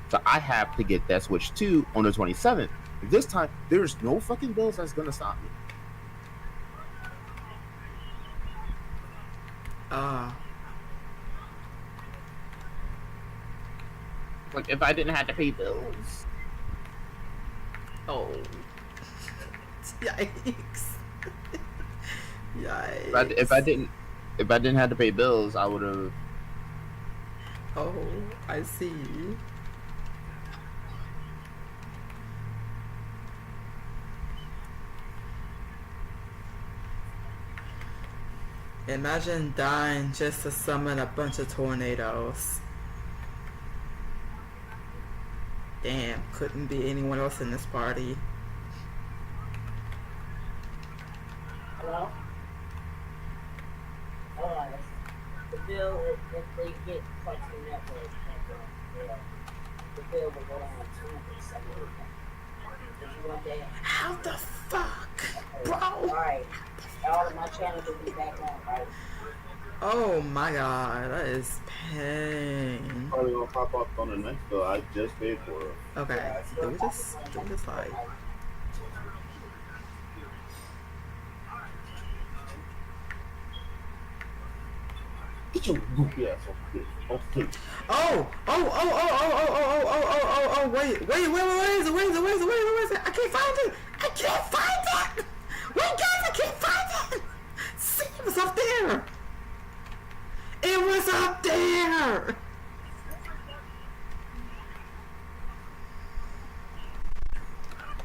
So I have to get that Switch 2 on the 27th. This time, there's no fucking bills that's gonna stop me. Like if I didn't have to pay bills. Oh. Yikes. Yikes. If I didn't have to pay bills, I would have. Oh, I see. Imagine dying just to summon a bunch of tornadoes. Damn, couldn't be anyone else in this party. Hello? Oh, the bill, if they get Cartoon Network, yeah, the bill will go down $278. Did you want that? How the fuck? Okay. Bro! Alright, all of my channels will be back on, right? Oh my god, that is pain. Probably gonna pop up on the next bill. I just paid for it. Okay, do we just like... Get your goofy ass off here. Okay. Wait, where is it? I can't find it! Wait, guys, I can't find it! See, it was up there! It was up there!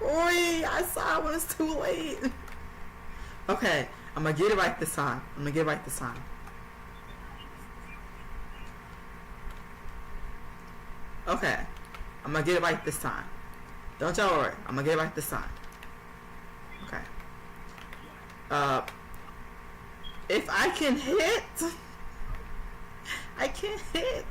Oi, I saw it when it's too late. Okay, I'm gonna get it right this time. Okay, I'm gonna get it right this time. Don't y'all worry, I'm gonna get it right this time. Okay. If I can hit, I can't hit.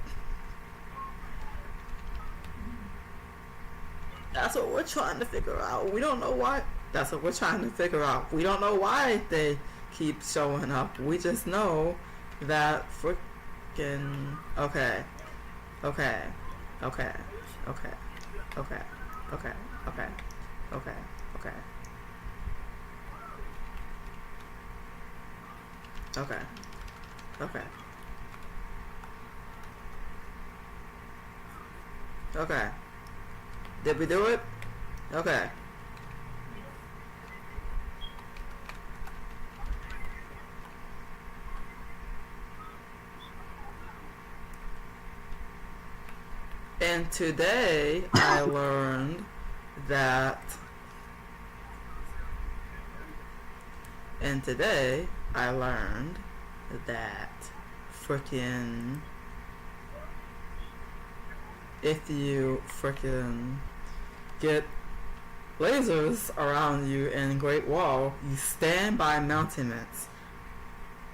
That's what we're trying to figure out. We don't know why. That's what we're trying to figure out. We don't know why they keep showing up. We just know that freaking okay, okay, okay, okay, okay, okay, okay, okay, okay, okay, okay, okay. Did we do it? Okay. And today I learned that. And today I learned that freaking if you freaking get lasers around you in Great Wall, you stand by mountains.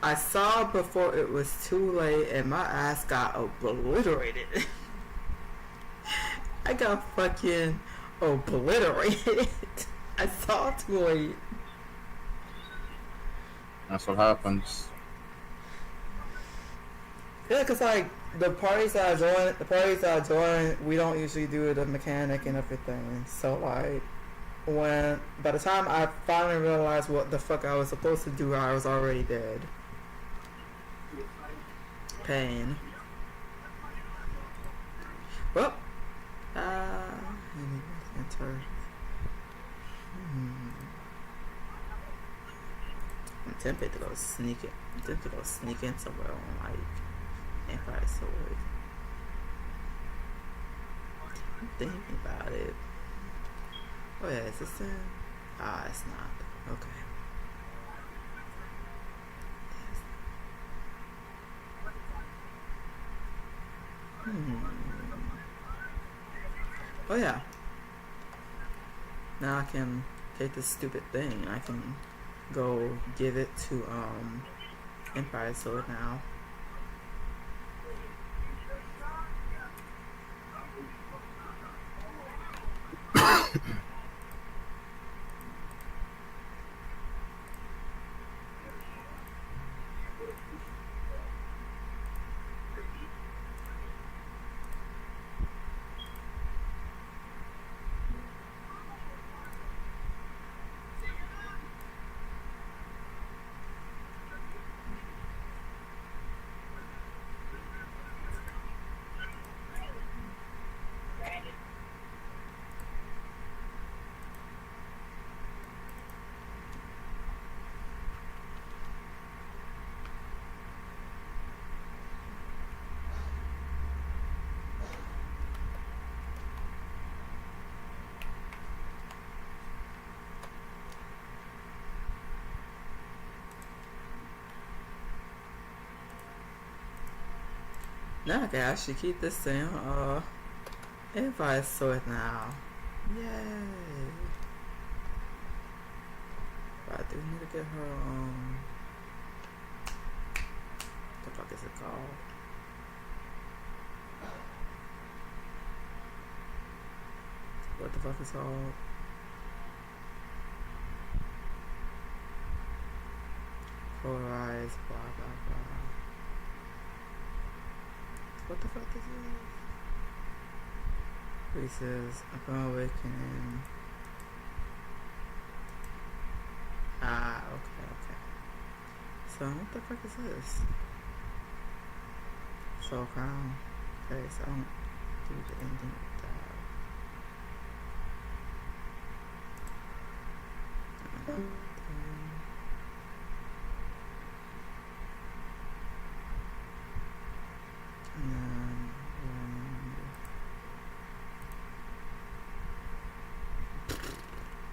I saw before it was too late and my ass got obliterated. I got fucking obliterated. I saw too late. That's what happens. Yeah, cause like the parties that I join, we don't usually do the mechanic and everything. So like, by the time I finally realized what the fuck I was supposed to do, I was already dead. Pain. Well, enter. I'm tempted to go sneak it. I'm tempted to go sneak in somewhere on like Empire Sword. I'm thinking about it. Oh yeah, is this in? Ah, it's not. Okay. Oh yeah. Now I can take this stupid thing. I can go give it to Empire Sword now. Now I can actually keep this thing. Empire Sword now. Yay! But I do need to get her. What the fuck is it called? What the fuck is it called? Polarized, blah blah blah. What the fuck is this? He says, upon awakening. Ah, okay. So, what the fuck is this? Soul Crown. Okay, so I don't do the ending with that.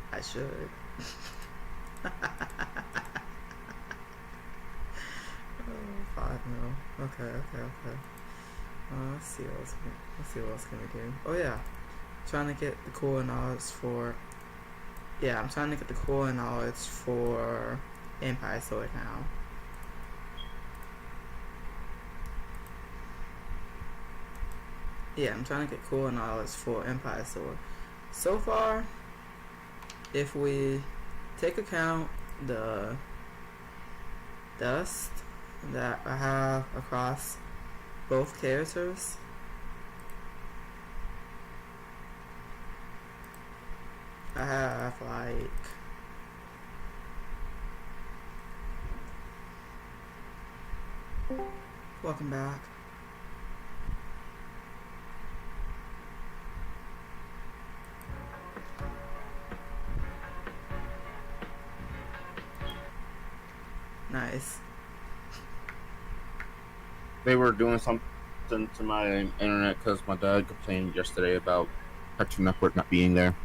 I should. Oh, 5 mil. Okay. Let's see what else can we do. Oh yeah, trying to get the core knowledge for. Yeah, I'm trying to get the core knowledge for Empire Sword now. Yeah, I'm trying to get core knowledge for Empire Sword. So far, if we take account the dust that I have across both characters. I have like welcome back. Nice. They were doing something to my internet because my dad complained yesterday about Cartoon Network not being there.